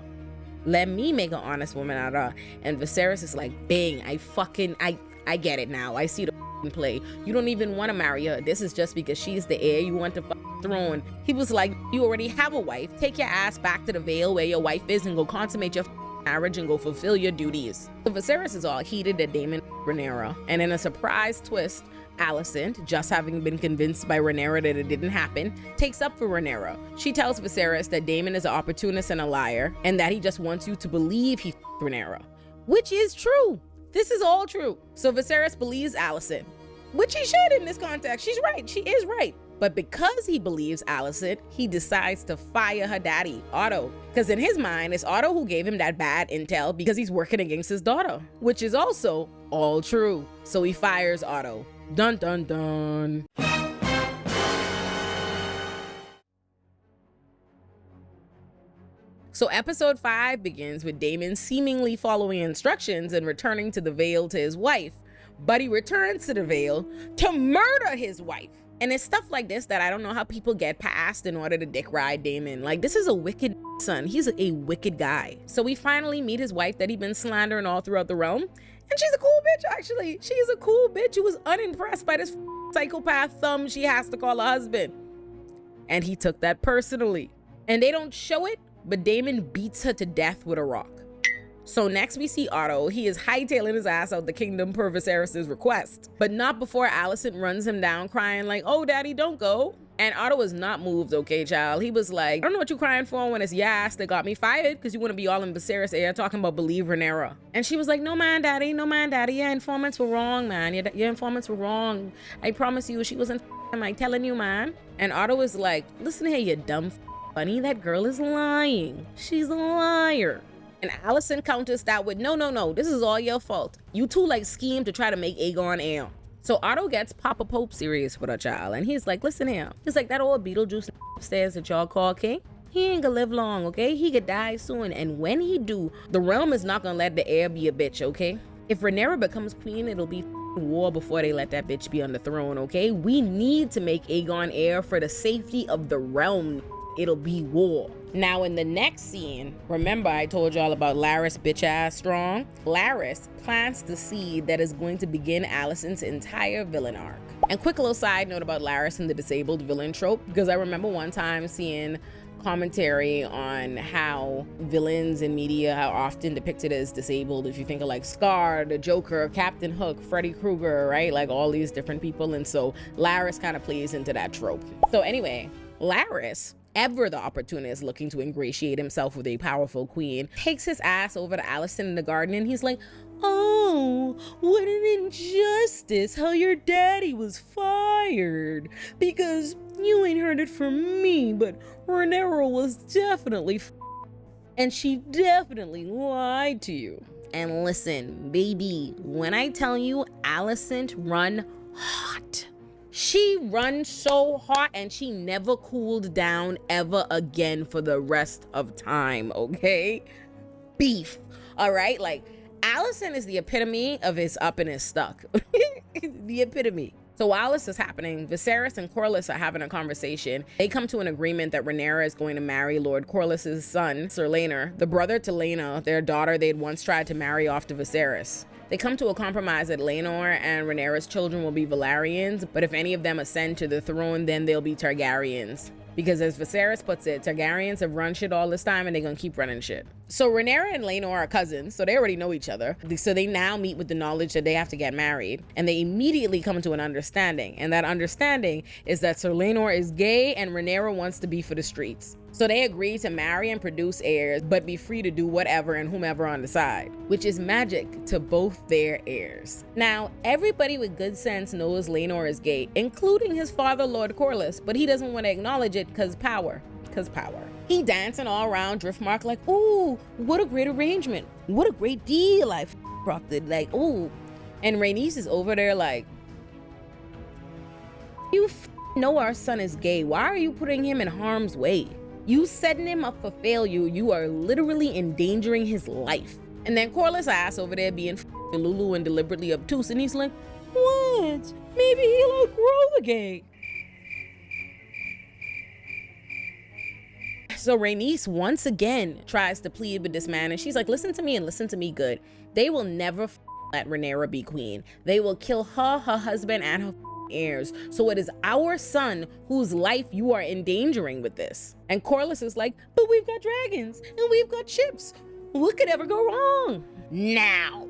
Let me make an honest woman out of her. And Viserys is like, bang, I get it now. I see the play. You don't even want to marry her. This is just because she's the heir. You want the throne. He was like, you already have a wife. Take your ass back to the Vale where your wife is and go consummate your marriage and go fulfill your duties. So Viserys is all heated at Daemon and Rhaenyra. And in a surprise twist, Alicent, just having been convinced by Rhaenyra that it didn't happen, takes up for Rhaenyra. She tells Viserys that Daemon is an opportunist and a liar, and that he just wants you to believe he Rhaenyra, which is true. This is all true. So Viserys believes Alicent, which he should in this context. She's right. She is right. But because he believes Alicent, he decides to fire her daddy, Otto. Because in his mind, it's Otto who gave him that bad intel because he's working against his daughter, which is also all true. So he fires Otto. Dun dun dun. So episode 5 begins with Daemon seemingly following instructions and returning to the Vale to his wife. But he returns to the Vale to murder his wife. And it's stuff like this that I don't know how people get past in order to dick ride Daemon. Like, this is a wicked son. He's a wicked guy. So we finally meet his wife that he'd been slandering all throughout the realm. And she's a cool bitch, actually. She's a cool bitch who was unimpressed by this psychopath thumb she has to call her husband. And he took that personally. And they don't show it, but Daemon beats her to death with a rock. So next we see Otto. He is hightailing his ass out the kingdom per Viserys' request, but not before Alicent runs him down crying like, oh daddy, don't go. And Otto was not moved, okay, child. He was like, I don't know what you're crying for when it's your ass that got me fired because you want to be all in Viserys' ear talking about believe Rhaenyra. And she was like, no man, daddy, no man, daddy. Your informants were wrong, man. Your informants were wrong. I promise you, she wasn't I'm telling you, man. And Otto was like, listen here, you dumb bunny. That girl is lying. She's a liar. And Alicent counters that with, no, this is all your fault. You two like scheme to try to make Aegon heir. So Otto gets Papa Pope serious with her child, and he's like, listen here. He's like, that old Beetlejuice upstairs that y'all call king, he ain't gonna live long, okay? He could die soon, and when he do, the realm is not gonna let the heir be a bitch, okay? If Rhaenyra becomes queen, it'll be war before they let that bitch be on the throne, okay? We need to make Aegon heir for the safety of the realm. It'll be war. Now in the next scene, remember I told y'all about Larys bitch ass strong? Larys plants the seed that is going to begin Alicent's entire villain arc. And quick little side note about Larys and the disabled villain trope, because I remember one time seeing commentary on how villains in media are often depicted as disabled. If you think of like Scar, the Joker, Captain Hook, Freddy Krueger, right? Like all these different people. And so Larys kind of plays into that trope. So anyway, Larys, ever the opportunist looking to ingratiate himself with a powerful queen, takes his ass over to Alicent in the garden and he's like, oh, what an injustice how your daddy was fired. Because you ain't heard it from me, but Rhaenyra was definitely and she definitely lied to you. And listen, baby, when I tell you Alicent run hot, she runs so hot and she never cooled down ever again for the rest of time, okay? Beef, all right? Like, Alicent is the epitome of his up and his stuck. The epitome. So while this is happening, Viserys and Corlys are having a conversation. They come to an agreement that Rhaenyra is going to marry Lord Corlys' son, Sir Laenor, the brother to Laena, their daughter they'd once tried to marry off to Viserys. They come to a compromise that Laenor and Rhaenyra's children will be Velaryons, but if any of them ascend to the throne, then they'll be Targaryens. Because as Viserys puts it, Targaryens have run shit all this time and they're gonna keep running shit. So Rhaenyra and Laenor are cousins, so they already know each other. So they now meet with the knowledge that they have to get married, and they immediately come to an understanding. And that understanding is that Sir Laenor is gay and Rhaenyra wants to be for the streets. So they agree to marry and produce heirs, but be free to do whatever and whomever on the side, which is magic to both their heirs. Now, everybody with good sense knows Laenor is gay, including his father, Lord Corlys, but he doesn't want to acknowledge it because power. He dancing all around Driftmark like, ooh, what a great arrangement. What a great deal I rocked it. Like, ooh. And Rhaenys is over there like, you know our son is gay. Why are you putting him in harm's way? You setting him up for failure. You are literally endangering his life. And then Corlys ass over there being Lulu and deliberately obtuse, and he's like, what? Maybe he'll outgrow the gay. So Rhaenys once again tries to plead with this man, and she's like, listen to me and listen to me good. They will never let Rhaenyra be queen. They will kill her, her husband, and her heirs. So it is our son whose life you are endangering with this. And Corlys is like, but we've got dragons and we've got ships. What could ever go wrong? Now,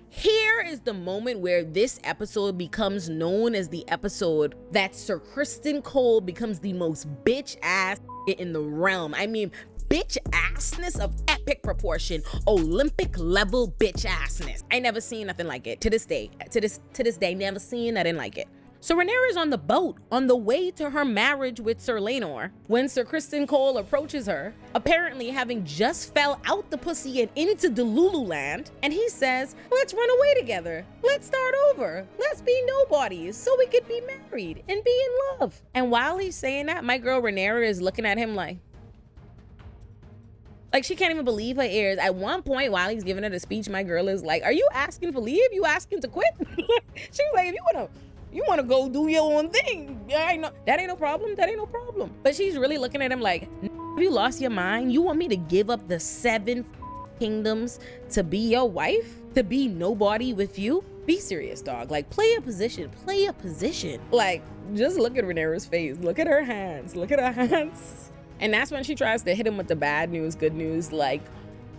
here is the moment where this episode becomes known as the episode that Sir Criston Cole becomes the most bitch ass in the realm. I mean, bitch assness of epic proportion, Olympic level bitch assness. I never seen nothing like it. To this day, never seen nothing like it. So Rhaenyra is on the boat on the way to her marriage with Sir Laenor when Sir Criston Cole approaches her, apparently having just fell out the pussy and into the Lululand, and he says, let's run away together. Let's start over. Let's be nobodies so we could be married and be in love. And while he's saying that, my girl Rhaenyra is looking at him like she can't even believe her ears. At one point while he's giving her the speech, my girl is like, are you asking for leave? You asking to quit? She's like, if you wanna go do your own thing, that ain't no problem. But she's really looking at him like, have you lost your mind? You want me to give up the 7 kingdoms to be your wife? To be nobody with you? Be serious, dog. Like, play a position. Like, just look at Rhaenyra's face. Look at her hands. And that's when she tries to hit him with the bad news, good news, like,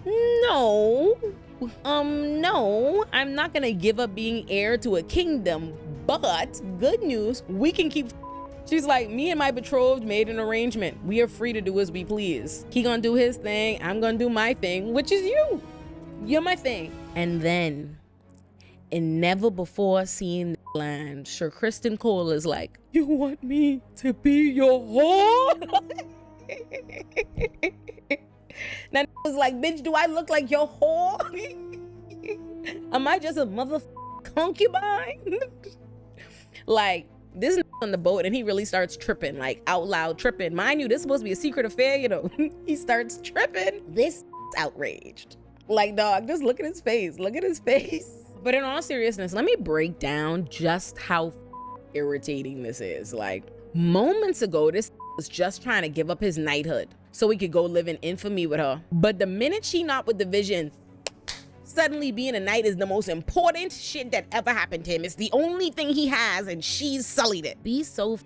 no, I'm not gonna give up being heir to a kingdom, but good news, we can keep. She's like, me and my betrothed made an arrangement. We are free to do as we please. He gonna do his thing, I'm gonna do my thing, which is you. You're my thing. And then, in never before seen land, Sir Criston Cole is like, you want me to be your whore? Now was like, bitch, do I look like your whore? Am I just a mother concubine? Like, this on the boat, and he really starts tripping, like out loud tripping. Mind you, this is supposed to be a secret affair, you know. He starts tripping. This outraged. Like, dog, just look at his face. But in all seriousness, let me break down just how irritating this is. Like, moments ago, this was just trying to give up his knighthood so he could go live in infamy with her. But the minute she not with the vision, suddenly being a knight is the most important shit that ever happened to him. It's the only thing he has, and she's sullied it. Be so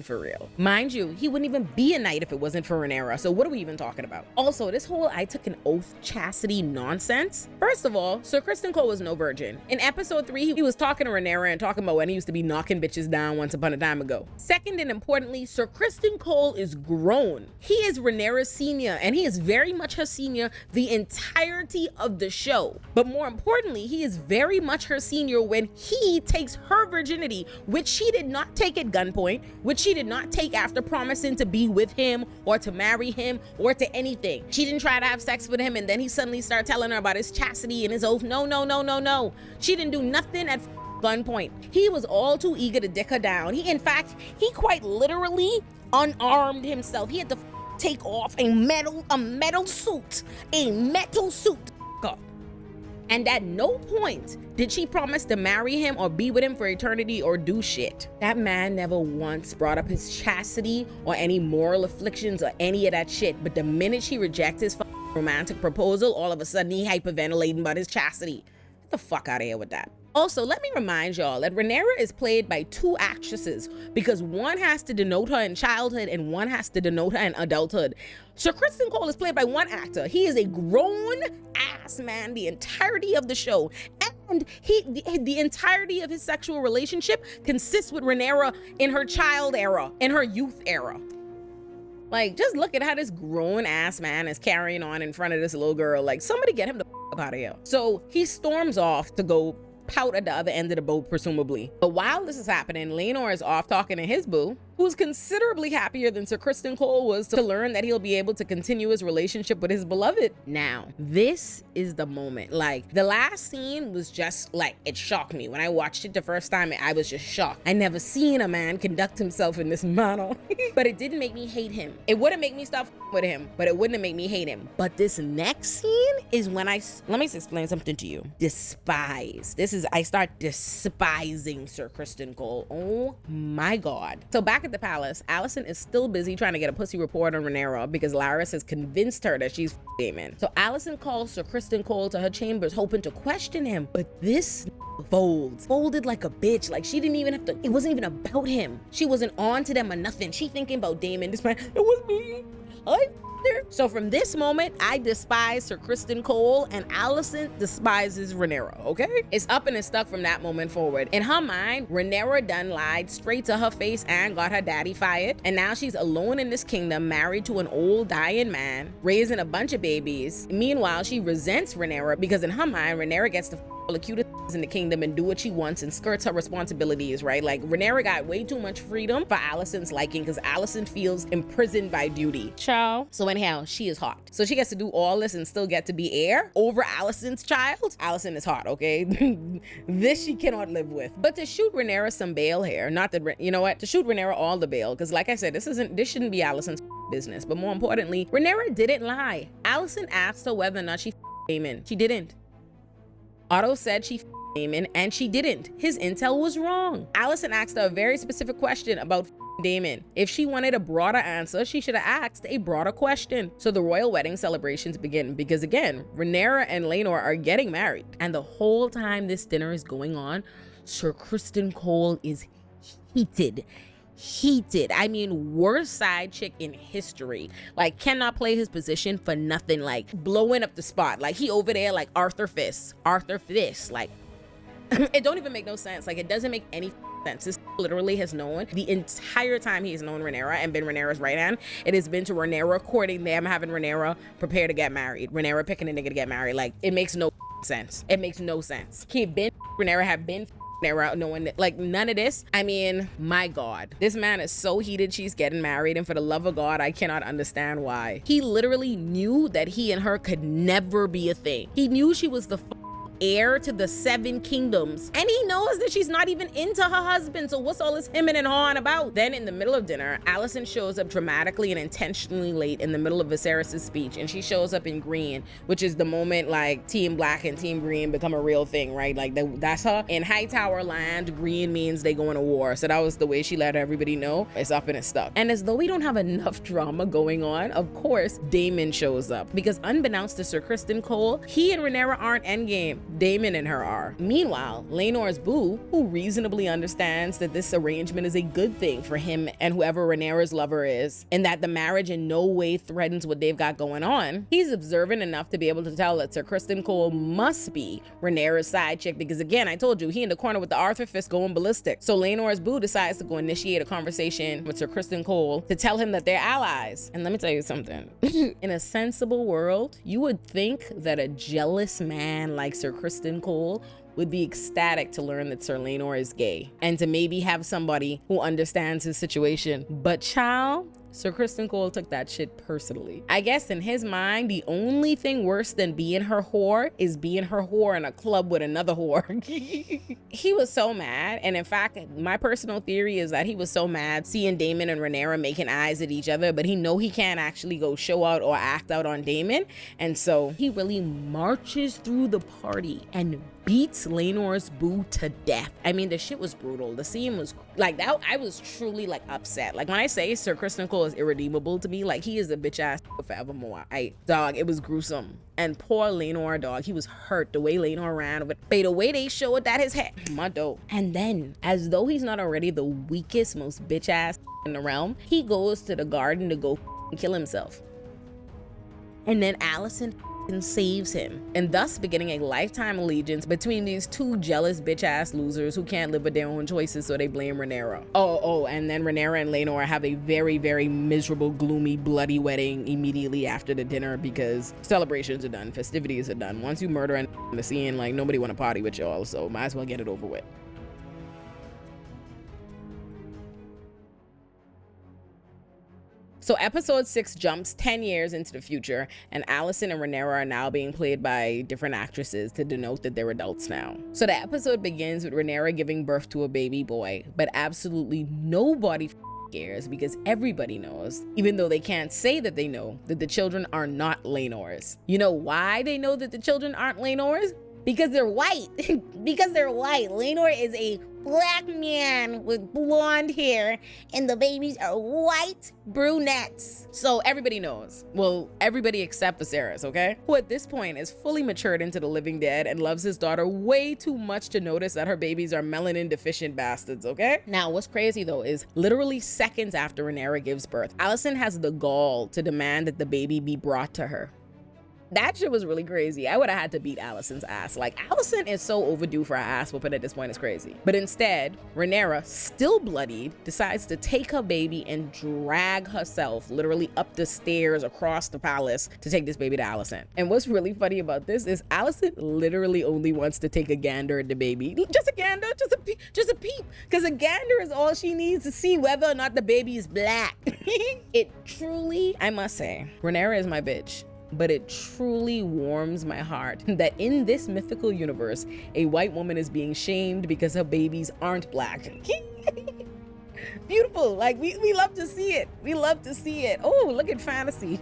for real. Mind you, he wouldn't even be a knight if it wasn't for Rhaenyra, so what are we even talking about? Also, this whole I took an oath chastity nonsense. First of all, Sir Criston Cole was no virgin. In episode 3, he was talking to Rhaenyra and talking about when he used to be knocking bitches down once upon a time ago. Second, and importantly, Sir Criston Cole is grown. He is Rhaenyra's senior, and he is very much her senior the entirety of the show. But more importantly, he is very much her senior when he takes her virginity, which she did not take at gunpoint, which she did not take after promising to be with him or to marry him or to anything. She didn't try to have sex with him and then he suddenly started telling her about his chastity and his oath. No. She didn't do nothing at gunpoint. He was all too eager to dick her down. In fact, he quite literally unarmed himself. He had to take off a metal suit. And at no point did she promise to marry him or be with him for eternity or do shit. That man never once brought up his chastity or any moral afflictions or any of that shit. But the minute she rejects his romantic proposal, all of a sudden he hyperventilating about his chastity. Get the fuck out of here with that. Also, let me remind y'all that Rhaenyra is played by 2 actresses because one has to denote her in childhood and one has to denote her in adulthood. Sir Criston Cole is played by one actor. He is a grown ass man the entirety of the show. And the entirety of his sexual relationship consists with Rhaenyra in her child era, in her youth era. Like, just look at how this grown ass man is carrying on in front of this little girl. Like, somebody get him the f out of here. So he storms off to go pout at the other end of the boat, presumably. But while this is happening, Laenor is off talking to his boo, who's considerably happier than Sir Criston Cole was to learn that he'll be able to continue his relationship with his beloved. Now, this is the moment. Like, the last scene was just like, it shocked me. When I watched it the first time, I was just shocked. I never seen a man conduct himself in this manner. But it didn't make me hate him. It wouldn't make me stop with him, but it wouldn't have made me hate him. But this next scene is when let me explain something to you. I start despising Sir Criston Cole. Oh my God. So back at the palace, Alicent is still busy trying to get a pussy report on Rhaenyra because Larys has convinced her that she's Daemon. So Alicent calls Sir Criston Cole to her chambers hoping to question him, but this folded like a bitch. Like, she didn't even have to, it wasn't even about him. She wasn't on to them or nothing. She thinking about Daemon. This man, it was me. So from this moment, I despise Sir Criston Cole and Alicent despises Rhaenyra, okay? It's up and it's stuck from that moment forward. In her mind, Rhaenyra done lied straight to her face and got her daddy fired. And now she's alone in this kingdom, married to an old dying man, raising a bunch of babies. Meanwhile, she resents Rhaenyra because in her mind, Rhaenyra gets to the cutest in the kingdom and do what she wants and skirts her responsibilities, right? Like, Rhaenyra got way too much freedom for Alicent's liking because Alicent feels imprisoned by duty. Ciao. So anyhow, she is hot. So she gets to do all this and still get to be heir over Alicent's child. Alicent is hot, okay? This she cannot live with. But to shoot Rhaenyra some bail here, not that, you know what? To shoot Rhaenyra all the bail, because like I said, this shouldn't be Alicent's business. But more importantly, Rhaenyra didn't lie. Alicent asked her whether or not she Daemon. She didn't. Otto said she Daemon and she didn't. His intel was wrong. Alicent asked her a very specific question about Daemon. If she wanted a broader answer, she should have asked a broader question. So the royal wedding celebrations begin because again, Rhaenyra and Laenor are getting married. And the whole time this dinner is going on, Sir Criston Cole is heated. I mean, worst side chick in history. Like, cannot play his position for nothing. Like, blowing up the spot. Like, he over there like Arthur Fist. Like, it don't even make no sense. Like, it doesn't make any sense. This literally has known the entire time he's known Rhaenyra and been Rhaenyra's right hand. It has been to Rhaenyra courting them, having Rhaenyra prepare to get married. Rhaenyra picking a nigga to get married. Like, it makes no sense. It makes no sense. He been Rhaenyra, have been Rhaenyra, knowing that, like, none of this. I mean, my God, this man is so heated she's getting married, and for the love of God, I cannot understand why. He literally knew that he and her could never be a thing. He knew she was the heir to the 7 kingdoms, and he knows that she's not even into her husband, so what's all this hemming and hawing about? Then in the middle of dinner, Alicent shows up dramatically and intentionally late in the middle of Viserys' speech, and she shows up in green, which is the moment like Team Black and Team Green become a real thing, right? Like, that's her. In Hightower land, green means they go into war, so that was the way she let everybody know it's up and it's stuck. And as though we don't have enough drama going on, of course Daemon shows up, because unbeknownst to Sir Criston Cole, he and Rhaenyra aren't endgame. Daemon and her are. Meanwhile, Laenor's boo, who reasonably understands that this arrangement is a good thing for him and whoever Rhaenyra's lover is, and that the marriage in no way threatens what they've got going on, he's observant enough to be able to tell that Sir Criston Cole must be Rhaenyra's side chick, because again, I told you, he in the corner with the Arthur Fist going ballistic. So Laenor's boo decides to go initiate a conversation with Sir Criston Cole to tell him that they're allies. And let me tell you something. In a sensible world, you would think that a jealous man like Sir Criston Cole would be ecstatic to learn that Sir Laenor is gay and to maybe have somebody who understands his situation. But child, Sir Criston Cole took that shit personally. I guess in his mind, the only thing worse than being her whore is being her whore in a club with another whore. He was so mad. And in fact, my personal theory is that he was so mad seeing Daemon and Rhaenyra making eyes at each other, but he know he can't actually go show out or act out on Daemon. And so he really marches through the party and beats Laenor's boo to death. I mean, the shit was brutal. The scene was like that. I was truly like upset. Like, when I say Sir Criston Cole is irredeemable to me, like, he is a bitch ass forevermore. Dog, it was gruesome. And poor Laenor, dog, he was hurt the way Laenor ran with the way they showed that his head, my dope. And then, as though he's not already the weakest, most bitch ass in the realm, he goes to the garden to go kill himself. And then Alicent saves him, and thus beginning a lifetime allegiance between these two jealous bitch ass losers who can't live with their own choices, so they blame Rhaenyra. And then Rhaenyra and Laenor have a very, very miserable, gloomy, bloody wedding immediately after the dinner, because celebrations are done, festivities are done. Once you murder and the scene, like, nobody want to party with y'all, so might as well get it over with. So episode 6 jumps 10 years into the future, and Allison and Rhaenyra are now being played by different actresses to denote that they're adults now. So the episode begins with Rhaenyra giving birth to a baby boy, but absolutely nobody cares because everybody knows, even though they can't say that they know, that the children are not Laenor's. You know why they know that the children aren't Laenor's? Because they're white. Because they're white. Laenor is a black man with blonde hair, and the babies are white brunettes. So everybody knows. Well, everybody except Viserys, okay? Who at this point is fully matured into the living dead and loves his daughter way too much to notice that her babies are melanin deficient bastards, okay? Now, what's crazy though is literally seconds after Rhaenyra gives birth, Alicent has the gall to demand that the baby be brought to her. That shit was really crazy. I would have had to beat Alicent's ass. Like, Alicent is so overdue for her ass whooping at this point. It's crazy. But instead, Rhaenyra, still bloodied, decides to take her baby and drag herself literally up the stairs across the palace to take this baby to Alicent. And what's really funny about this is Alicent literally only wants to take a gander at the baby. Just a gander, just a peep. Because a gander is all she needs to see whether or not the baby is black. It truly, I must say, Rhaenyra is my bitch. But it truly warms my heart that in this mythical universe, a white woman is being shamed because her babies aren't black. Beautiful. Like, we love to see it. We love to see it. Oh, look at fantasy.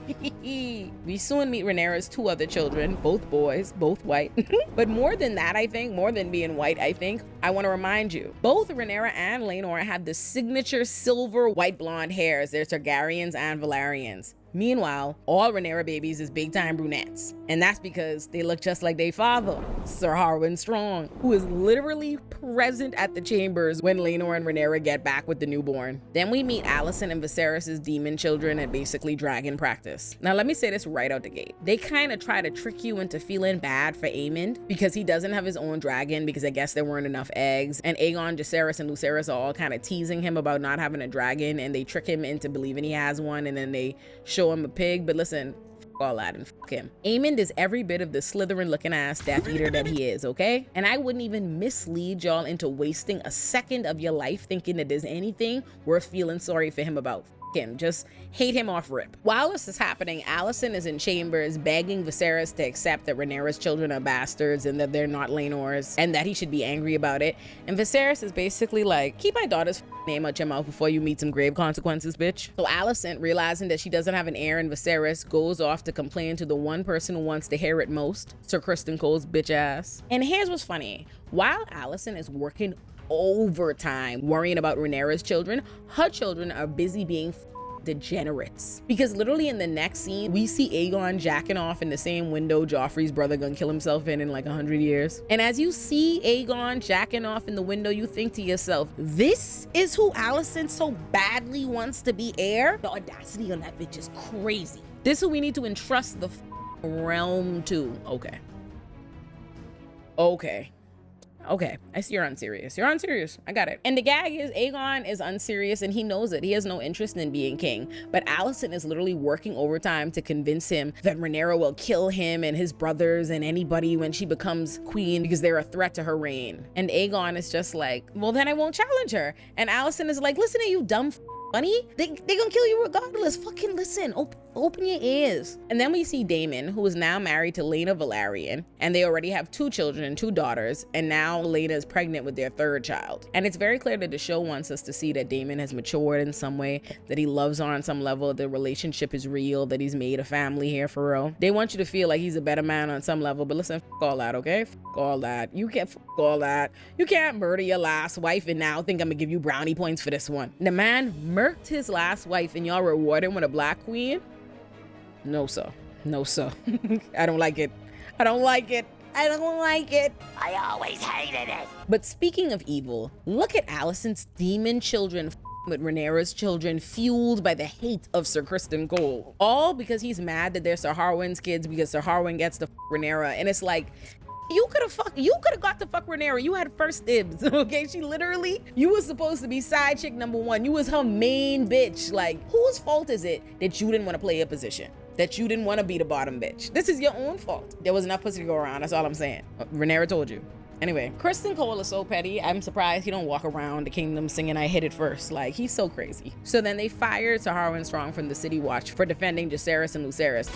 We soon meet Rhaenyra's 2 other children, both boys, both white. But more than that, I think, more than being white, I think, I want to remind you, both Rhaenyra and Laenor have the signature silver white blonde hairs. They're Targaryens and Velaryons. Meanwhile, all Rhaenyra babies is big-time brunettes. And that's because they look just like their father, Sir Harwin Strong, who is literally present at the chambers when Laenor and Rhaenyra get back with the newborn. Then we meet Alicent and Viserys' demon children at basically dragon practice. Now let me say this right out the gate. They kind of try to trick you into feeling bad for Aemond because he doesn't have his own dragon because I guess there weren't enough eggs. And Aegon, Jacaerys, and Lucerys are all kind of teasing him about not having a dragon, and they trick him into believing he has one, and then they show him a pig. But listen, all that and fuck him. Aemond is every bit of the Slytherin looking ass Death Eater that he is, okay? And I wouldn't even mislead y'all into wasting a second of your life thinking that there's anything worth feeling sorry for him about. Him, just hate him off rip. While this is happening, Alicent is in chambers begging Viserys to accept that Rhaenyra's children are bastards and that they're not Laenor's and that he should be angry about it. And Viserys is basically like, keep my daughter's name out your mouth before you meet some grave consequences, bitch. So Alicent, realizing that she doesn't have an heir in Viserys, goes off to complain to the one person who wants to hear it most, Sir Criston Cole's bitch ass. And here's what's funny. While Alicent is working overtime worrying about Rhaenyra's children, her children are busy being degenerates. Because literally in the next scene, we see Aegon jacking off in the same window Joffrey's brother gonna kill himself in like 100 years. And as you see Aegon jacking off in the window, you think to yourself, this is who Alicent so badly wants to be heir? The audacity on that bitch is crazy. This is who we need to entrust the realm to. Okay, I see you're unserious. You're unserious. I got it. And the gag is Aegon is unserious and he knows it. He has no interest in being king. But Alicent is literally working overtime to convince him that Rhaenyra will kill him and his brothers and anybody when she becomes queen because they're a threat to her reign. And Aegon is just like, well, then I won't challenge her. And Alicent is like, listen to you dumb bunny. They gonna kill you regardless. Fucking listen. Open your ears. And then we see Daemon, who is now married to Laena Velaryon, and they already have 2 children, 2 daughters, and now Laena is pregnant with their 3rd child. And it's very clear that the show wants us to see that Daemon has matured in some way, that he loves her on some level, the relationship is real, that he's made a family here for real. They want you to feel like he's a better man on some level, but listen, f all that, okay? F all that. You can't f all that. You can't murder your last wife and now think I'm gonna give you brownie points for this one. The man murked his last wife and y'all reward him with a black queen? No, sir. No, sir. I don't like it. I don't like it. I don't like it. I always hated it. But speaking of evil, look at Alicent's demon children with Rhaenyra's children, fueled by the hate of Sir Criston Cole. All because he's mad that they're Sir Harwin's kids because Sir Harwin gets to Rhaenyra. And it's like, you could have got to fuck Rhaenyra. You had first dibs, okay? She literally, you was supposed to be side chick number 1. You was her main bitch. Like, whose fault is it that you didn't want to play a position? That you didn't want to be the bottom bitch? This is your own fault. There was enough pussy to go around. That's all I'm saying. Rhaenyra told you. Anyway, Kristen Cole is so petty. I'm surprised he don't walk around the kingdom singing I hit it first. Like, he's so crazy. So then they fired Saharan Strong from the City Watch for defending Jacaerys and Lucerys.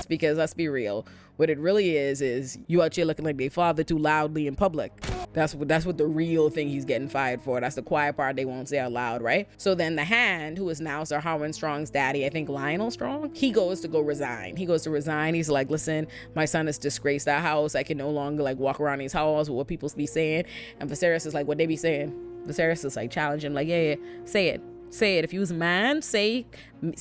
Because let's be real, what it really is you out here looking like they father too loudly in public. That's what the real thing he's getting fired for. That's the quiet part they won't say out loud, right? So then the Hand, who is now Sir Harwin Strong's daddy, I think Lionel Strong, he goes to resign. He's like, listen, my son has disgraced our house. I can no longer like walk around these halls with what people be saying. And Viserys is like, what they be saying? Viserys is like challenging, like, yeah, say it. Say it. If you was a man,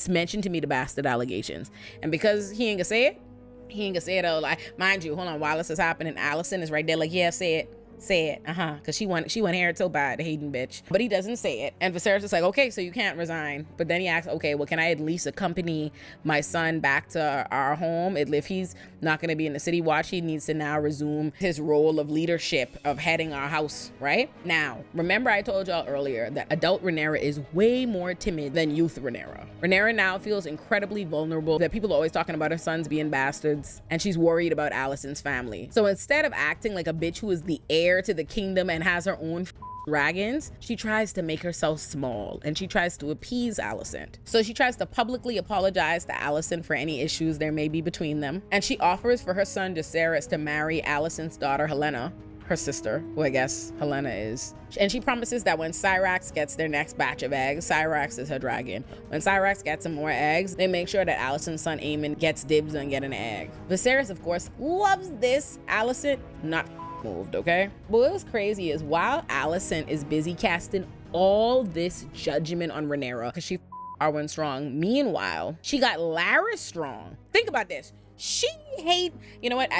mention to me the bastard allegations. And because he ain't gonna say it, though, like, mind you, hold on, while this is happening, Allison is right there like, yeah, say it. Because she went here so bad, the Hayden bitch. But he doesn't say it. And Viserys is like, okay, so you can't resign. But then he asks, okay, well, can I at least accompany my son back to our home? If he's not going to be in the City Watch, he needs to now resume his role of leadership of heading our house, right? Now, remember I told y'all earlier that adult Rhaenyra is way more timid than youth Rhaenyra. Rhaenyra now feels incredibly vulnerable, that people are always talking about her sons being bastards, and she's worried about Alicent's family. So instead of acting like a bitch who is the heir to the kingdom and has her own dragons, she tries to make herself small and she tries to appease Alicent. So she tries to publicly apologize to Alicent for any issues there may be between them, and she offers for her son Jacaerys to marry Alicent's daughter Helena, her sister, who I guess Helena is. And she promises that when Syrax gets their next batch of eggs, Syrax is her dragon. When Syrax gets some more eggs, they make sure that Alicent's son Aemon gets dibs on getting an egg. Viserys, of course, loves this. Alicent, not moved, okay? But what was crazy is while Alicent is busy casting all this judgment on Rhaenyra because she Arwen Strong, meanwhile, she got Larys Strong. Think about this. She hate, you know what?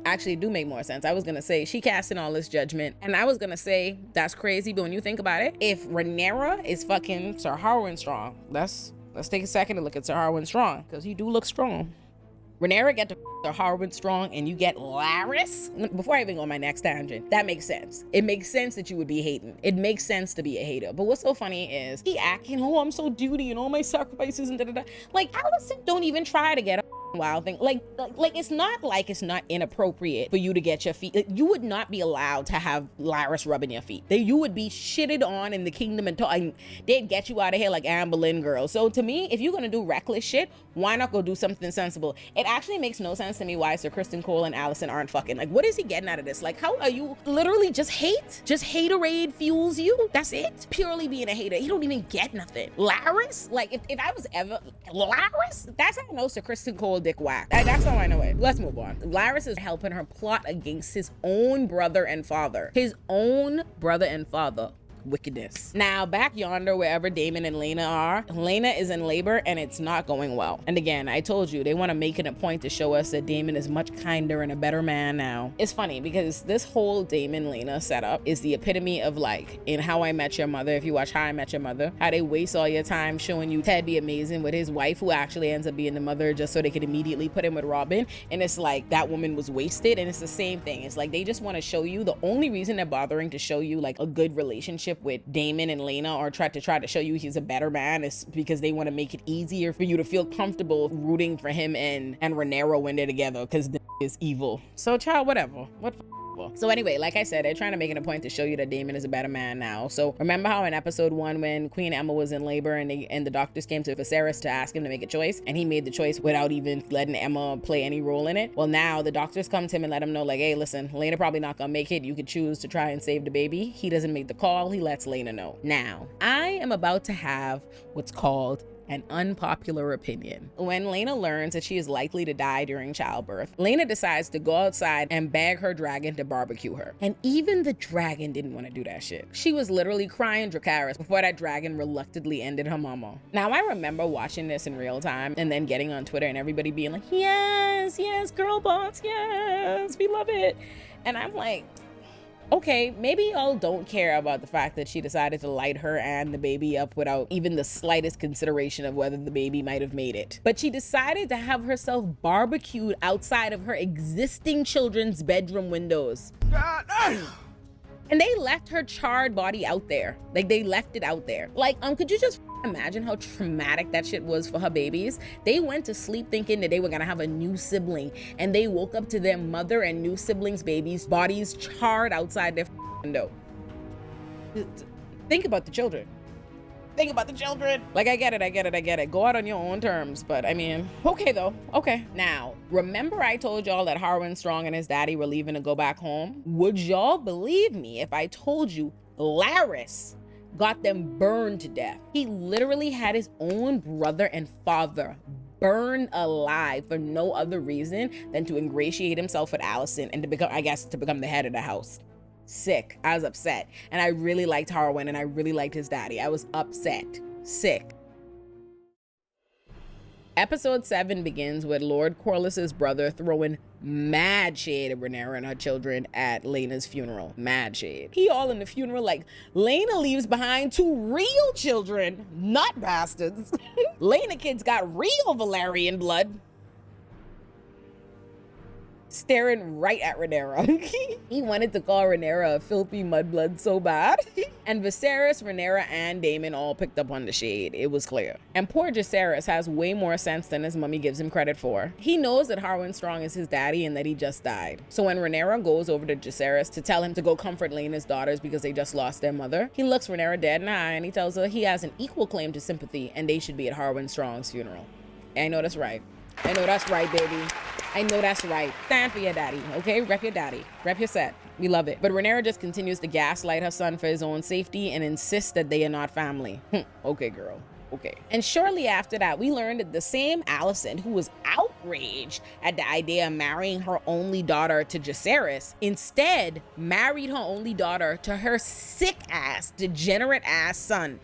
Actually, it do make more sense. I was gonna say she casting all this judgment, and I was gonna say that's crazy, but when you think about it, if Rhaenyra is fucking Sir Harwin Strong, let's take a second to look at Sir Harwin Strong, because he do look strong. Rhaenyra get to Sir Harwin Strong and you get Larys? Before I even go on my next tangent, that makes sense. It makes sense that you would be hating. It makes sense to be a hater. But what's so funny is he acting, oh, I'm so duty and all my sacrifices and da-da-da. Like, Alicent don't even try to get a wild thing. Like it's not inappropriate for you to get your feet. Like, you would not be allowed to have Larys rubbing your feet. You would be shitted on in the kingdom and they'd get you out of here like Anne Boleyn girl. So to me, if you're gonna do reckless shit, why not go do something sensible? It actually makes no sense to me why Sir Kristen Cole and Alicent aren't fucking. Like, what is he getting out of this? Like, how are you literally just hate? Just haterade fuels you? That's it? Purely being a hater. You don't even get nothing. Larys? Like, if I was ever Larys, that's how I know Sir Kristen Cole dick whack. That's how I know it. Let's move on. Larys is helping her plot against his own brother and father. Wickedness. Now, back yonder, wherever Daemon and Laena are, Laena is in labor and it's not going well. And again, I told you, they want to make it a point to show us that Daemon is much kinder and a better man now. It's funny because this whole Daemon-Laena setup is the epitome of, like, in How I Met Your Mother, if you watch How I Met Your Mother, how they waste all your time showing you Ted be amazing with his wife, who actually ends up being the mother, just so they could immediately put him with Robin. And it's like, that woman was wasted. And it's the same thing. It's like, they just want to show you, the only reason they're bothering to show you, like, a good relationship with Daemon and Laena, or try to show you he's a better man, is because they want to make it easier for you to feel comfortable rooting for him and Rhaenyra when they're together, because the is evil. So child, whatever. So anyway, like I said, they're trying to make it a point to show you that Daemon is a better man now. So remember how in episode 1, when Queen Emma was in labor and the doctors came to Viserys to ask him to make a choice, and he made the choice without even letting Emma play any role in it? Well, now the doctors come to him and let him know, like, hey, listen, Laena probably not gonna make it. You could choose to try and save the baby. He doesn't make the call. He lets Laena know. Now, I am about to have what's called an unpopular opinion. When Laena learns that she is likely to die during childbirth, Laena decides to go outside and beg her dragon to barbecue her. And even the dragon didn't want to do that shit. She was literally crying Dracarys before that dragon reluctantly ended her mama. Now, I remember watching this in real time and then getting on Twitter and everybody being like, yes, girl boss, yes, we love it. And I'm like, okay, maybe y'all don't care about the fact that she decided to light her and the baby up without even the slightest consideration of whether the baby might have made it. But she decided to have herself barbecued outside of her existing children's bedroom windows. God damn! And they left her charred body out there. Like, they left it out there. Like, could you just imagine how traumatic that shit was for her babies? They went to sleep thinking that they were gonna have a new sibling, and they woke up to their mother and new siblings' babies' bodies charred outside their window. Think about the children. Think about the children. Like, I get it. Go out on your own terms. But I mean, okay though. Okay. Now, remember I told y'all that Harwin Strong and his daddy were leaving to go back home? Would y'all believe me if I told you Laris got them burned to death? He literally had his own brother and father burned alive for no other reason than to ingratiate himself with Alicent and to become the head of the house. Sick. I was upset. And I really liked Harwin and I really liked his daddy. I was upset. Sick. Episode 7 begins with Lord Corlys's brother throwing mad shade at Rhaenyra and her children at Laena's funeral. Mad shade. He all in the funeral like, Laena leaves behind 2 real children, not bastards. Laena kids got real Valyrian blood. Staring right at Rhaenyra. He wanted to call Rhaenyra a filthy mudblood so bad. And Viserys, Rhaenyra, and Daemon all picked up on the shade. It was clear. And poor Jacaerys has way more sense than his mummy gives him credit for. He knows that Harwin Strong is his daddy and that he just died. So when Rhaenyra goes over to Jacaerys to tell him to go comfort Laena's daughters because they just lost their mother, he looks Rhaenyra dead in the eye and he tells her he has an equal claim to sympathy and they should be at Harwin Strong's funeral. I know that's right. I know that's right, baby. I know that's right. Stand for your daddy, okay? Rep your daddy. Rep your set. We love it. But Rhaenyra just continues to gaslight her son for his own safety and insists that they are not family. Okay, girl. Okay. And shortly after that, we learned that the same Alicent who was outraged at the idea of marrying her only daughter to Jacaerys instead married her only daughter to her sick-ass, degenerate-ass son.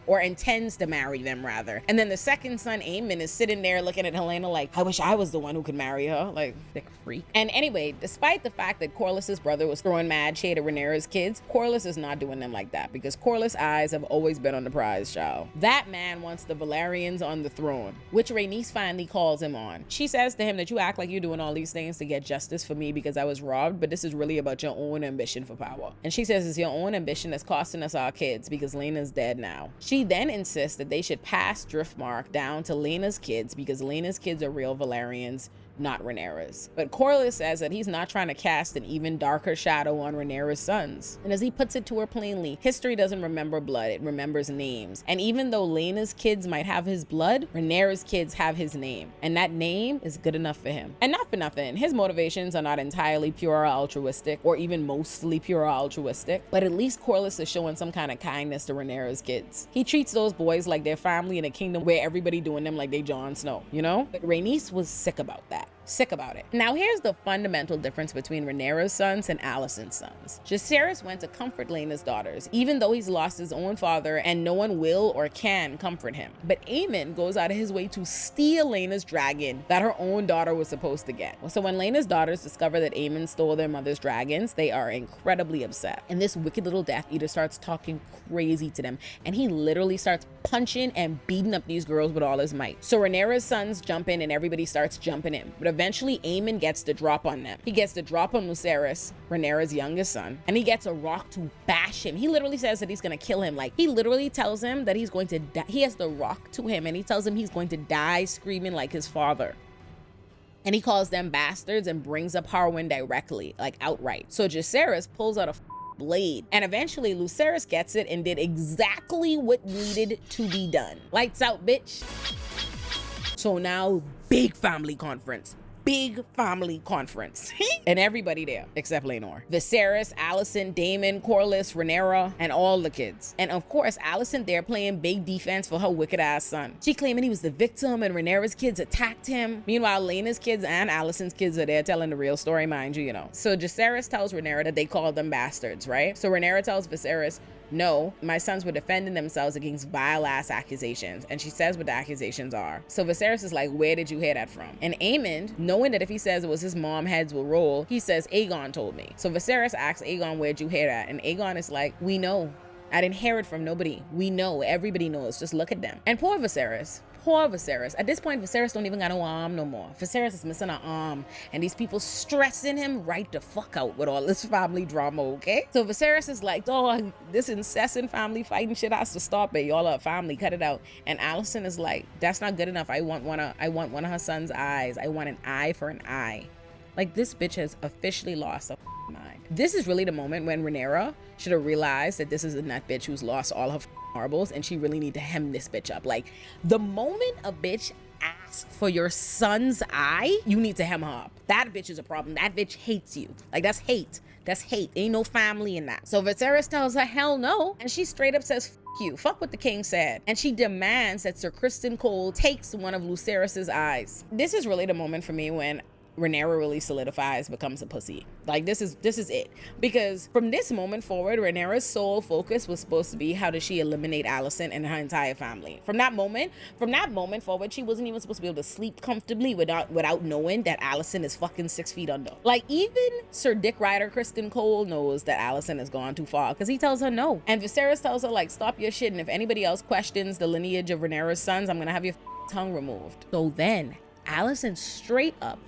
Or intends to marry them, rather. And then the second son, Aemon, is sitting there looking at Helena like, I wish I was the one who could marry her. Like, sick freak. And anyway, despite the fact that Corlys's brother was throwing mad shade at Rhaenyra's kids, Corlys is not doing them like that because Corlys' eyes have always been on the prize, child. That man wants the Valyrians on the throne, which Rhaenys finally calls him on. She says to him that you act like you're doing all these things to get justice for me because I was robbed, but this is really about your own ambition for power. And she says it's your own ambition that's costing us our kids because Laena's dead now. She then insists that they should pass Driftmark down to Laena's kids because Laena's kids are real Valyrians, not Rhaenyra's. But Corlys says that he's not trying to cast an even darker shadow on Rhaenyra's sons. And as he puts it to her plainly, history doesn't remember blood, it remembers names. And even though Laena's kids might have his blood, Rhaenyra's kids have his name. And that name is good enough for him. And not for nothing, his motivations are not entirely pure or altruistic, or even mostly pure or altruistic, but at least Corlys is showing some kind of kindness to Rhaenyra's kids. He treats those boys like their family in a kingdom where everybody doing them like they Jon Snow, you know? But Rhaenys was sick about that. Sick about it. Now here's the fundamental difference between Rhaenyra's sons and Alicent's sons. Jacaerys went to comfort Laena's daughters, even though he's lost his own father and no one will or can comfort him. But Aemon goes out of his way to steal Laena's dragon that her own daughter was supposed to get. So when Laena's daughters discover that Aemon stole their mother's dragons, they are incredibly upset. And this wicked little Death Eater starts talking crazy to them, and he literally starts punching and beating up these girls with all his might. So Rhaenyra's sons jump in and everybody starts jumping in. But eventually Aemon gets the drop on them. He gets the drop on Lucerys, Rhaenyra's youngest son, and he gets a rock to bash him. He literally says that he's gonna kill him. Like, he literally tells him that he's going to die. He has the rock to him and he tells him he's going to die screaming like his father. And he calls them bastards and brings up Harwin directly, like outright. So Jacaerys pulls out a blade, and eventually Lucerys gets it and did exactly what needed to be done. Lights out, bitch. So now, big family conference. And everybody there except Laenor. Viserys, Alicent, Daemon, Corlys, Rhaenyra, and all the kids. And of course, Alicent there playing big defense for her wicked ass son. She claiming he was the victim and Rhaenyra's kids attacked him. Meanwhile, Laena's kids and Alicent's kids are there telling the real story, mind you, you know. So Jacaerys tells Rhaenyra that they called them bastards, right? So Rhaenyra tells Viserys, no, my sons were defending themselves against vile ass accusations. And she says what the accusations are. So Viserys is like, where did you hear that from? And Aemon, knowing that if he says it was his mom, heads will roll, he says, Aegon told me. So Viserys asks Aegon, where'd you hear that? And Aegon is like, we know. I didn't hear it from nobody. We know. Everybody knows. Just look at them. And poor Viserys. Poor Viserys. At this point, Viserys don't even got no arm no more. Viserys is missing an arm, and these people stressing him right the fuck out with all this family drama, okay? So Viserys is like, oh, this incessant family fighting shit has to stop it. Y'all are family, cut it out. And Alicent is like, that's not good enough. I want one of her son's eyes. I want an eye for an eye. Like, this bitch has officially lost her mind. This is really the moment when Rhaenyra should have realized that this is a nut bitch who's lost all her marbles, and she really need to hem this bitch up. Like, the moment a bitch asks for your son's eye, you need to hem her up. That bitch is a problem. That bitch hates you. Like, that's hate. That's hate. Ain't no family in that. So Viserys tells her hell no, and she straight up says, fuck you. Fuck what the king said. And she demands that Sir Criston Cole takes one of Lucerys's eyes. This is really the moment for me when Rhaenyra really solidifies, becomes a pussy. Like, this is it. Because from this moment forward, Rhaenyra's sole focus was supposed to be how does she eliminate Alicent and her entire family. From that moment forward, she wasn't even supposed to be able to sleep comfortably without knowing that Alicent is fucking 6 feet under. Like, even Sir Dick Rider Criston Cole knows that Alicent has gone too far because he tells her no. And Viserys tells her, like, stop your shit, and if anybody else questions the lineage of Rhaenyra's sons, I'm gonna have your tongue removed. So then Alicent straight up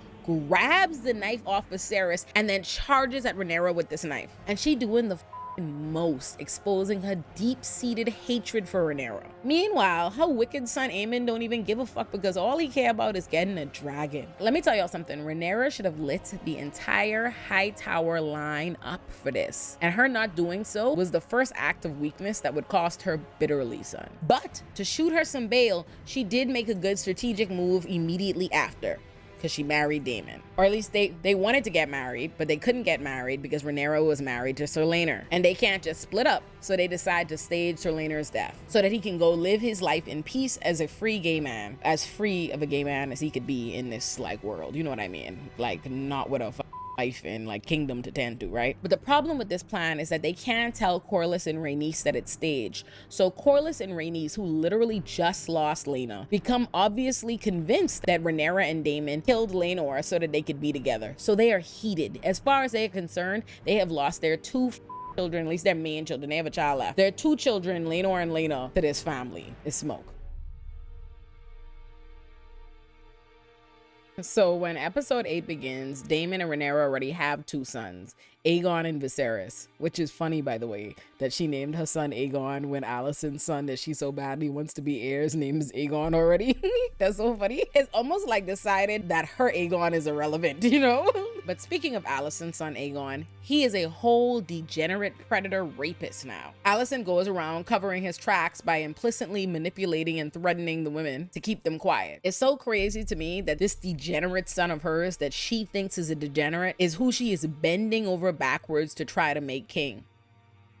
grabs the knife off Viserys and then charges at Rhaenyra with this knife. And she doing the most, exposing her deep-seated hatred for Rhaenyra. Meanwhile, her wicked son Aemon don't even give a fuck because all he care about is getting a dragon. Let me tell y'all something. Rhaenyra should have lit the entire High Tower line up for this. And her not doing so was the first act of weakness that would cost her bitterly, son. But to shoot her some bail, she did make a good strategic move immediately after, because she married Daemon. Or at least they wanted to get married, but they couldn't get married because Rhaenyra was married to Sir Laenor. And they can't just split up, so they decide to stage Sir Laenor's death so that he can go live his life in peace as a free gay man. As free of a gay man as he could be in this, like, world. You know what I mean? Like, not with a life and like kingdom to tend to, right? But the problem with this plan is that they can't tell Corlys and Rhaenys that it's staged. So Corlys and Rhaenys, who literally just lost Laena, become obviously convinced that Rhaenyra and Daemon killed Laenor so that they could be together. So they are heated. As far as they are concerned, they have lost their two children, at least their main children. They have a child left. Their two children, Laenor and Laena, to this family is smoke. So when episode 8 begins, Daemon and Rhaenyra already have two sons, Aegon and Viserys, which is funny, by the way, that she named her son Aegon when Alicent's son that she so badly wants to be heir's name is Aegon already. That's so funny. It's almost like decided that her Aegon is irrelevant, you know? But speaking of Alicent's son Aegon, he is a whole degenerate predator rapist now. Alicent goes around covering his tracks by implicitly manipulating and threatening the women to keep them quiet. It's so crazy to me that this degenerate son of hers that she thinks is a degenerate is who she is bending over backwards to try to make king.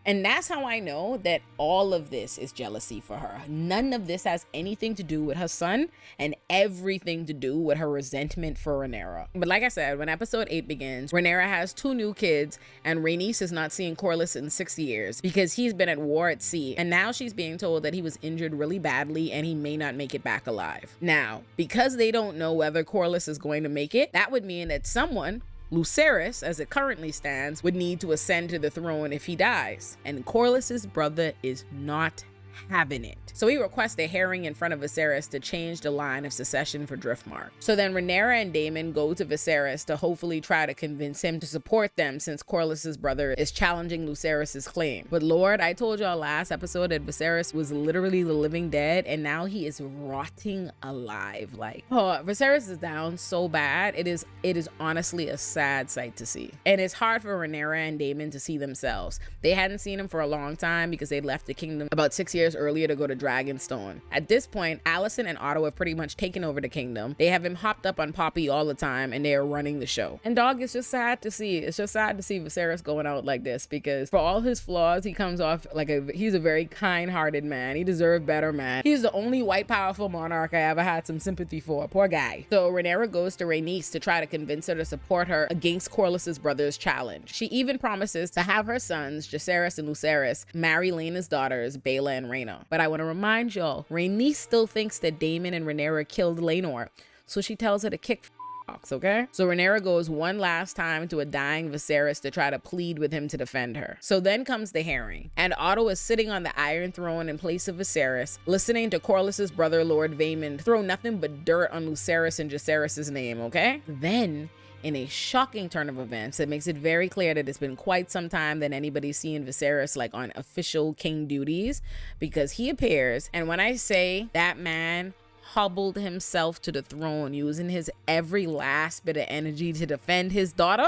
And that's how I know that all of this is jealousy for her. None of this has anything to do with her son and everything to do with her resentment for Rhaenyra. But like I said, when episode 8 begins, Rhaenyra has 2 new kids and Rhaenys is not seeing Corlys in 6 years because he's been at war at sea. And now she's being told that he was injured really badly and he may not make it back alive. Now, because they don't know whether Corlys is going to make it, that would mean that someone, Lucerys, as it currently stands, would need to ascend to the throne if he dies. And Corlys's brother is not having it. So he requests a hearing in front of Viserys to change the line of succession for Driftmark. So then Rhaenyra and Daemon go to Viserys to hopefully try to convince him to support them since Corlys's brother is challenging Lucerys's claim. But Lord, I told y'all last episode that Viserys was literally the living dead and now he is rotting alive. Like, oh, Viserys is down so bad. It is honestly a sad sight to see. And it's hard for Rhaenyra and Daemon to see themselves. They hadn't seen him for a long time because they'd left the kingdom about 6 years earlier to go to Dragonstone. At this point, Alicent and Otto have pretty much taken over the kingdom. They have him hopped up on Poppy all the time and they are running the show. And dog, it's just sad to see. It's just sad to see Viserys going out like this because for all his flaws, he comes off like he's a very kind-hearted man. He deserved better, man. He's the only white powerful monarch I ever had some sympathy for. Poor guy. So Rhaenyra goes to Rhaenys to try to convince her to support her against Corlys's brother's challenge. She even promises to have her sons, Jacaerys and Lucerys, marry Laena's daughters, Baela and Rhaena. But I want to remind y'all, Rhaenys still thinks that Daemon and Rhaenyra killed Laenor, so she tells her to kick box, okay? So Rhaenyra goes one last time to a dying Viserys to try to plead with him to defend her. So then comes the hearing, and Otto is sitting on the Iron Throne in place of Viserys, listening to Corlys's brother Lord Vaemond throw nothing but dirt on Lucerys and Jacaerys' name, okay? Then, in a shocking turn of events, it makes it very clear that it's been quite some time that anybody's seen Viserys like on official king duties, because he appears, and when I say that man hobbled himself to the throne using his every last bit of energy to defend his daughter,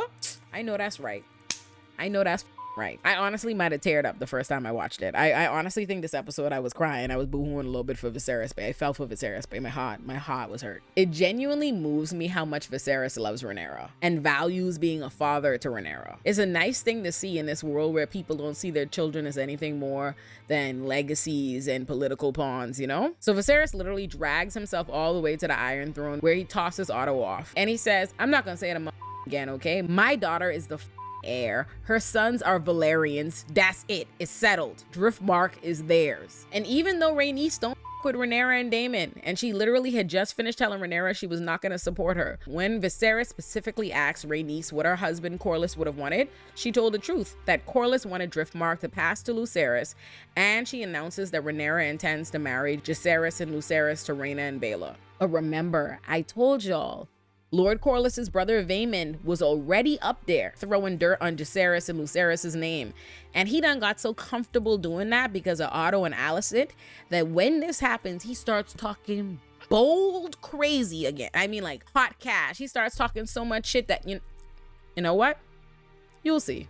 I know that's right. I know that's right. I honestly might have teared up the first time I watched it. I honestly think this episode I was crying. I was boohooing a little bit for Viserys, but I fell for Viserys, but my heart was hurt. It genuinely moves me how much Viserys loves Rhaenyra and values being a father to Rhaenyra. It's a nice thing to see in this world where people don't see their children as anything more than legacies and political pawns, you know? So Viserys literally drags himself all the way to the Iron Throne where he tosses Otto off. And he says, I'm not gonna say it again, okay? My daughter is the heir. Her sons are Valerians. That's it. It's settled. Driftmark is theirs. And even though Rhaenys don't with Rhaenyra and Daemon, and she literally had just finished telling Rhaenyra she was not going to support her, when Viserys specifically asked Rhaenys what her husband Corlys would have wanted, she told the truth, that Corlys wanted Driftmark to pass to Lucerys, and she announces that Rhaenyra intends to marry Jacaerys and Lucerys to Rhaena and Baela. But remember, I told y'all, Lord Corlys's brother Vaemond was already up there throwing dirt on Jacaerys and Lucerys' name. And he done got so comfortable doing that because of Otto and Alicent that when this happens, he starts talking bold crazy again. I mean, like hot cash. He starts talking so much shit that, you know what? You'll see.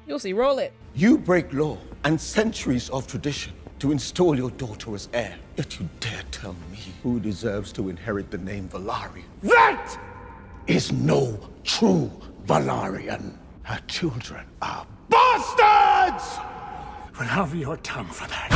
You'll see. Roll it. You break law and centuries of tradition to install your daughter as heir. Yet you dare tell me who deserves to inherit the name Velaryon. That is no true Velaryon. Her children are bastards! We'll have your tongue for that.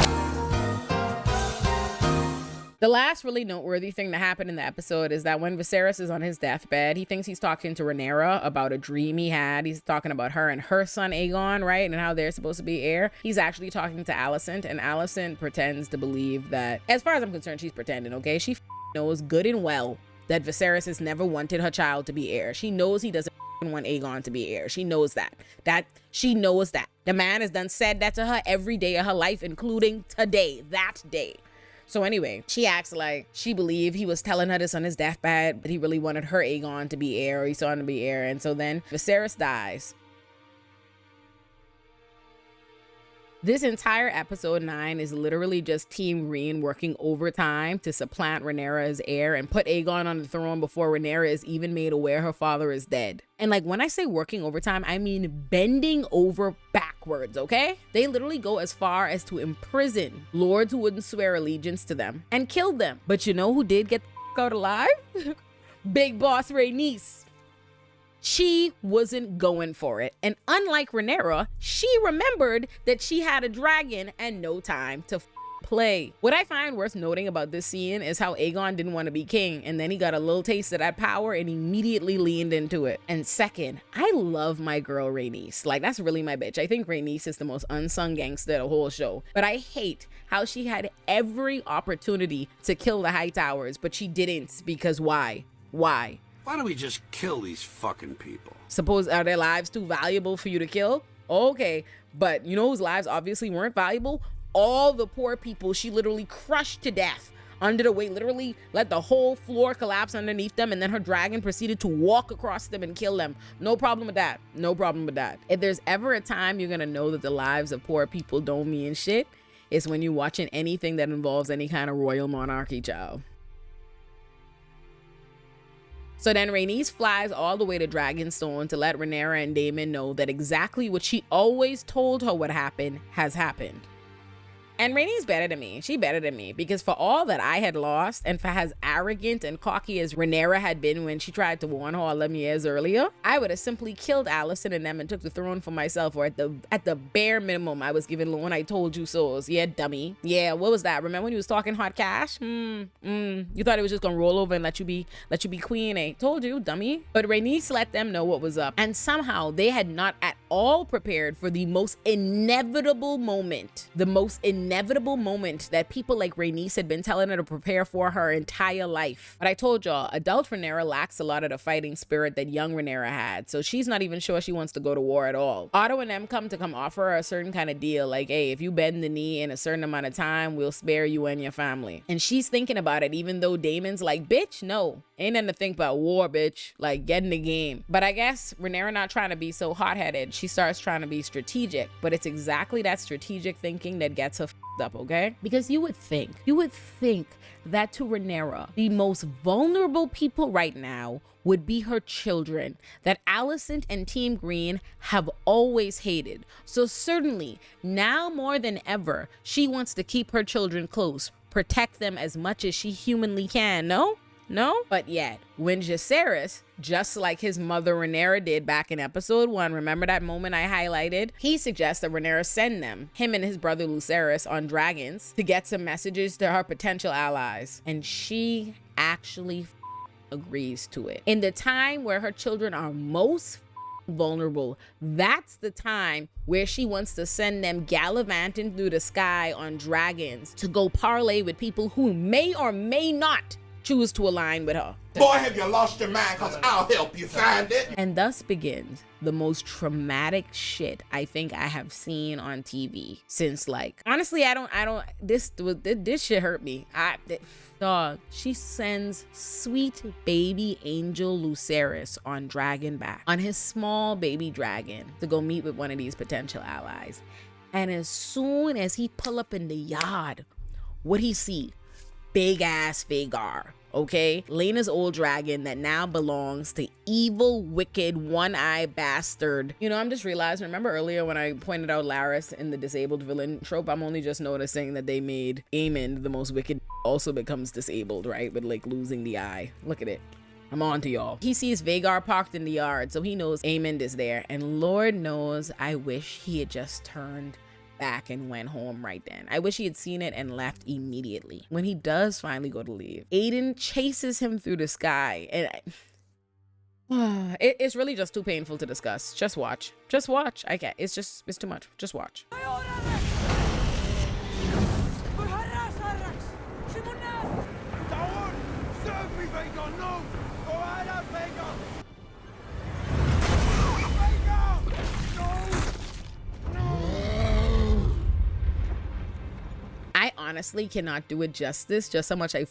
The last really noteworthy thing that happened in the episode is that when Viserys is on his deathbed, he thinks he's talking to Rhaenyra about a dream he had. He's talking about her and her son Aegon, right? And how they're supposed to be heir. He's actually talking to Alicent, and Alicent pretends to believe that, as far as I'm concerned, she's pretending, okay? She knows good and well that Viserys has never wanted her child to be heir. She knows he doesn't want Aegon to be heir. She knows that. She knows that. The man has done said that to her every day of her life, including today, that day. So anyway, she acts like she believed he was telling her this on his deathbed, but he really wanted her Aegon to be heir, or he saw him to be heir. And so then Viserys dies. This entire episode 9 is literally just Team Green working overtime to supplant Rhaenyra as heir and put Aegon on the throne before Rhaenyra is even made aware her father is dead. And like when I say working overtime, I mean bending over backwards, okay? They literally go as far as to imprison lords who wouldn't swear allegiance to them and kill them. But you know who did get the fuck out alive? Big boss Rhaenys. She wasn't going for it. And unlike Rhaenyra, she remembered that she had a dragon and no time to play. What I find worth noting about this scene is how Aegon didn't want to be king, and then he got a little taste of that power and immediately leaned into it. And second, I love my girl Rhaenys. Like, that's really my bitch. I think Rhaenys is the most unsung gangster of the whole show. But I hate how she had every opportunity to kill the High Towers, but she didn't, because why? Why? Why don't we just kill these fucking people? Suppose, are their lives too valuable for you to kill? Okay, but you know whose lives obviously weren't valuable? All the poor people she literally crushed to death under the weight, literally let the whole floor collapse underneath them, and then her dragon proceeded to walk across them and kill them. No problem with that. No problem with that. If there's ever a time you're gonna know that the lives of poor people don't mean shit, it's when you're watching anything that involves any kind of royal monarchy, child. So then Rhaenys flies all the way to Dragonstone to let Rhaenyra and Daemon know that exactly what she always told her would happen has happened. And Rhaenys better than me. She better than me, because for all that I had lost, and for as arrogant and cocky as Rhaenyra had been when she tried to warn her 11 years earlier, I would have simply killed Alicent and them and took the throne for myself, or at the bare minimum I was given when I told you so's. Yeah, dummy. Yeah, what was that? Remember when you was talking hot cash? You thought it was just gonna roll over and let you be queen, eh? Told you, dummy. But Rhaenys let them know what was up, and somehow they had not at all prepared for the most inevitable moment. The most inevitable inevitable moment that people like Rhaenys had been telling her to prepare for her entire life. But I told y'all, adult Rhaenyra lacks a lot of the fighting spirit that young Rhaenyra had, so she's not even sure she wants to go to war at all. Otto and them come offer her a certain kind of deal, like, hey, if you bend the knee in a certain amount of time, we'll spare you and your family. And she's thinking about it, even though Daemon's like, bitch, no, ain't nothing to think about war, bitch, like, get in the game. But I guess Rhaenyra not trying to be so hot-headed, she starts trying to be strategic, but it's exactly that strategic thinking that gets her f***ed up, okay? Because you would think that to Rhaenyra, the most vulnerable people right now would be her children that Alicent and Team Green have always hated. So certainly, now more than ever, she wants to keep her children close, protect them as much as she humanly can, no? No? But yet, when Jacaerys, just like his mother Rhaenyra did back in episode 1, remember that moment I highlighted? He suggests that Rhaenyra send him and his brother Lucerys, on dragons to get some messages to her potential allies. And she actually agrees to it. In the time where her children are most vulnerable, that's the time where she wants to send them gallivanting through the sky on dragons to go parlay with people who may or may not choose to align with her. Boy, have you lost your mind, because I'll help you find it. And thus begins the most traumatic shit I think I have seen on TV since, like, honestly, this shit hurt me. Dog, she sends sweet baby angel Lucerys on dragonback, on his small baby dragon, to go meet with one of these potential allies. And as soon as he pull up in the yard, what he see? Big ass Vhagar, okay? Laena's old dragon that now belongs to evil, wicked, one-eyed bastard. You know, I'm just realizing, remember earlier when I pointed out Larys in the disabled villain trope? I'm only just noticing that they made Aemond, the most wicked, also becomes disabled, right? With like losing the eye. Look at it. I'm on to y'all. He sees Vhagar parked in the yard, so he knows Aemond is there. And Lord knows, I wish he had just turned back and went home right then. I wish he had seen it and left immediately. When he does finally go to leave, Aiden chases him through the sky, and it's really just too painful to discuss. Just watch. I can't. It's too much. Just watch. I honestly cannot do it justice, just how much I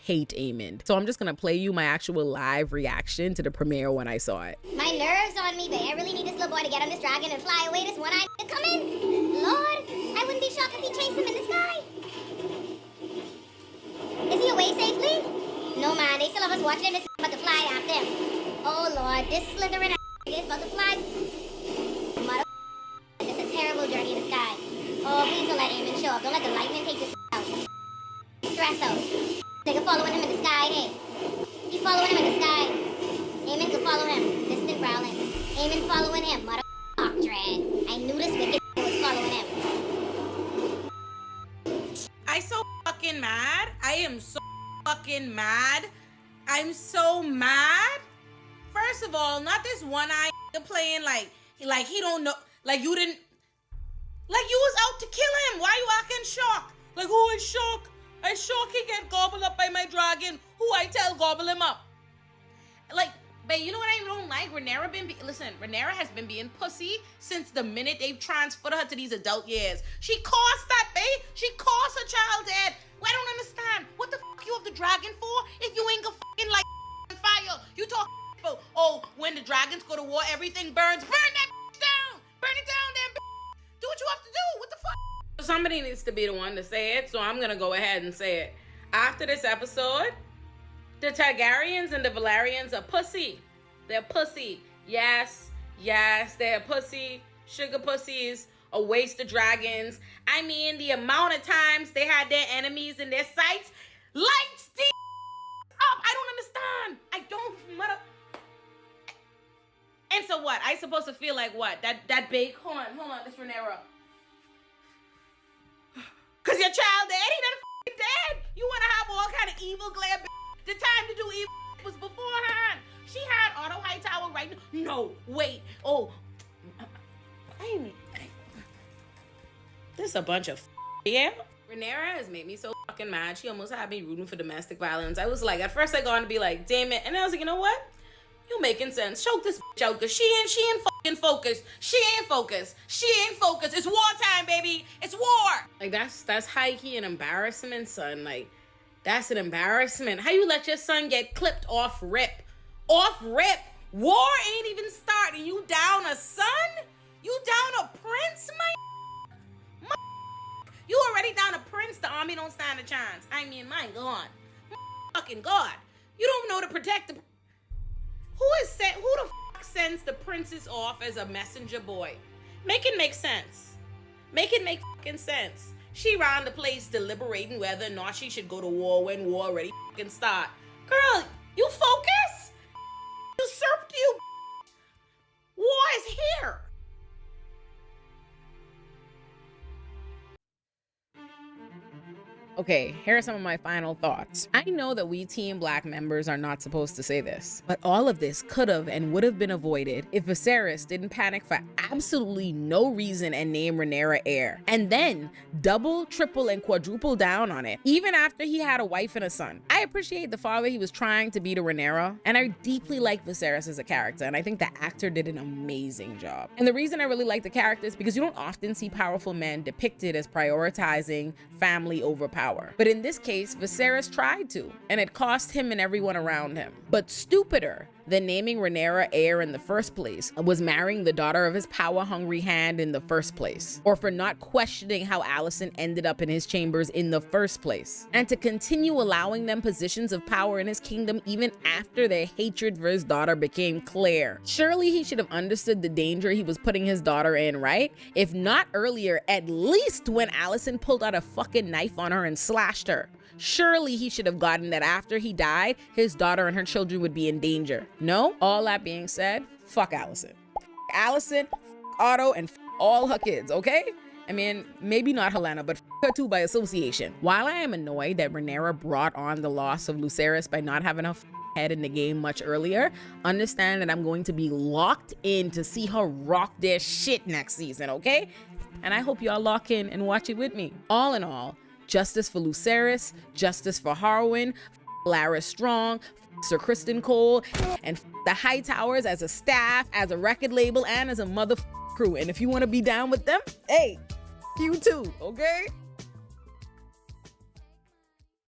hate Aemond. So I'm just gonna play you my actual live reaction to the premiere when I saw it. My nerves on me, but I really need this little boy to get on this dragon and fly away. This one-eyed come in. Lord, I wouldn't be shocked if he chased him in the sky. Is he away safely? No, man, they still have us watching him. This about to fly after him. Oh, Lord, this Slytherin is about to fly. Mother, it's a terrible journey in the sky. Oh, please don't let Aemond show up. Don't let the lightning take this out. Stress out. Nigga following him in the sky, hey. He's following him in the sky. Aemond could follow him. Distant growling. Aemond following him. Mother dread. I knew this wicked was following him. I'm so fucking mad. I am so fucking mad. I'm so mad. First of all, not this one-eye playing like he don't know, like you didn't. Like you was out to kill him. Why you acting shocked? Like, oh, I shocked. I shocked he get gobbled up by my dragon. Who I tell gobble him up? Like, but you know what I don't like? Rhaenyra has been being pussy since the minute they've transferred her to these adult years. She caused that, babe. She caused her child dead. Well, I don't understand. What the fuck you have the dragon for if you ain't gonna fucking like fire? You talk about, oh, when the dragons go to war, everything burns. Burn that down. Burn it down, then. Do what you have to do. What the fuck? Somebody needs to be the one to say it, so I'm gonna go ahead and say it. After this episode, the Targaryens and the Valerians are pussy. They're pussy. Yes, they're pussy. Sugar pussies. A waste of dragons. I mean, the amount of times they had their enemies in their sights. Lights the up. I don't understand. I don't. And so what? I supposed to feel like what? That big? Hold on, this Rhaenyra. Cause your child dead? He done dead. You wanna have all kind of evil glare? The time to do evil was beforehand. She had Otto Hightower right now. No, wait. Oh, there's a bunch of Yeah. Rhaenyra has made me so fucking mad. She almost had me rooting for domestic violence. I was like, at first I got to be like, damn it. And I was like, you know what? You making sense. Choke this bitch out, cause she ain't fucking focused. She ain't focused. She ain't focused. It's wartime, baby. It's war. Like that's high key an embarrassment, son. Like that's an embarrassment. How you let your son get clipped off rip? Off rip. War ain't even starting. You down a son? You down a prince, my you already down a prince. The army don't stand a chance. I mean, my God, my fucking God. You don't know to protect the. Who the fuck sends the princess off as a messenger boy? Make it make sense. Make it make fucking sense. She round the place deliberating whether or not she should go to war when war already fucking start. Girl, you focus? Usurped you. War is here. Okay, here are some of my final thoughts. I know that we Team Black members are not supposed to say this, but all of this could have and would have been avoided if Viserys didn't panic for absolutely no reason and name Rhaenyra heir, and then double, triple, and quadruple down on it, even after he had a wife and a son. I appreciate the father he was trying to be to Rhaenyra, and I deeply like Viserys as a character, and I think the actor did an amazing job. And the reason I really like the character is because you don't often see powerful men depicted as prioritizing family over power. But in this case, Viserys tried to, and it cost him and everyone around him. But stupider than naming Rhaenyra heir in the first place was marrying the daughter of his power-hungry hand in the first place, or for not questioning how Alicent ended up in his chambers in the first place, and to continue allowing them positions of power in his kingdom even after their hatred for his daughter became clear. Surely he should have understood the danger he was putting his daughter in, right? If not earlier, at least when Alicent pulled out a fucking knife on her and slashed her. Surely he should have gotten that after he died, his daughter and her children would be in danger. No? All that being said, fuck Alicent. Alicent, Otto, and all her kids, okay? I mean, maybe not Helena, but her too by association. While I am annoyed that Rhaenyra brought on the loss of Lucerys by not having her head in the game much earlier, understand that I'm going to be locked in to see her rock their shit next season, okay? And I hope y'all lock in and watch it with me. All in all, justice for Lucerys, justice for Harwin, Larys Strong, Sir Criston Cole, and the Hightowers as a staff, as a record label, and as a mother crew. And if you want to be down with them, hey, you too, okay?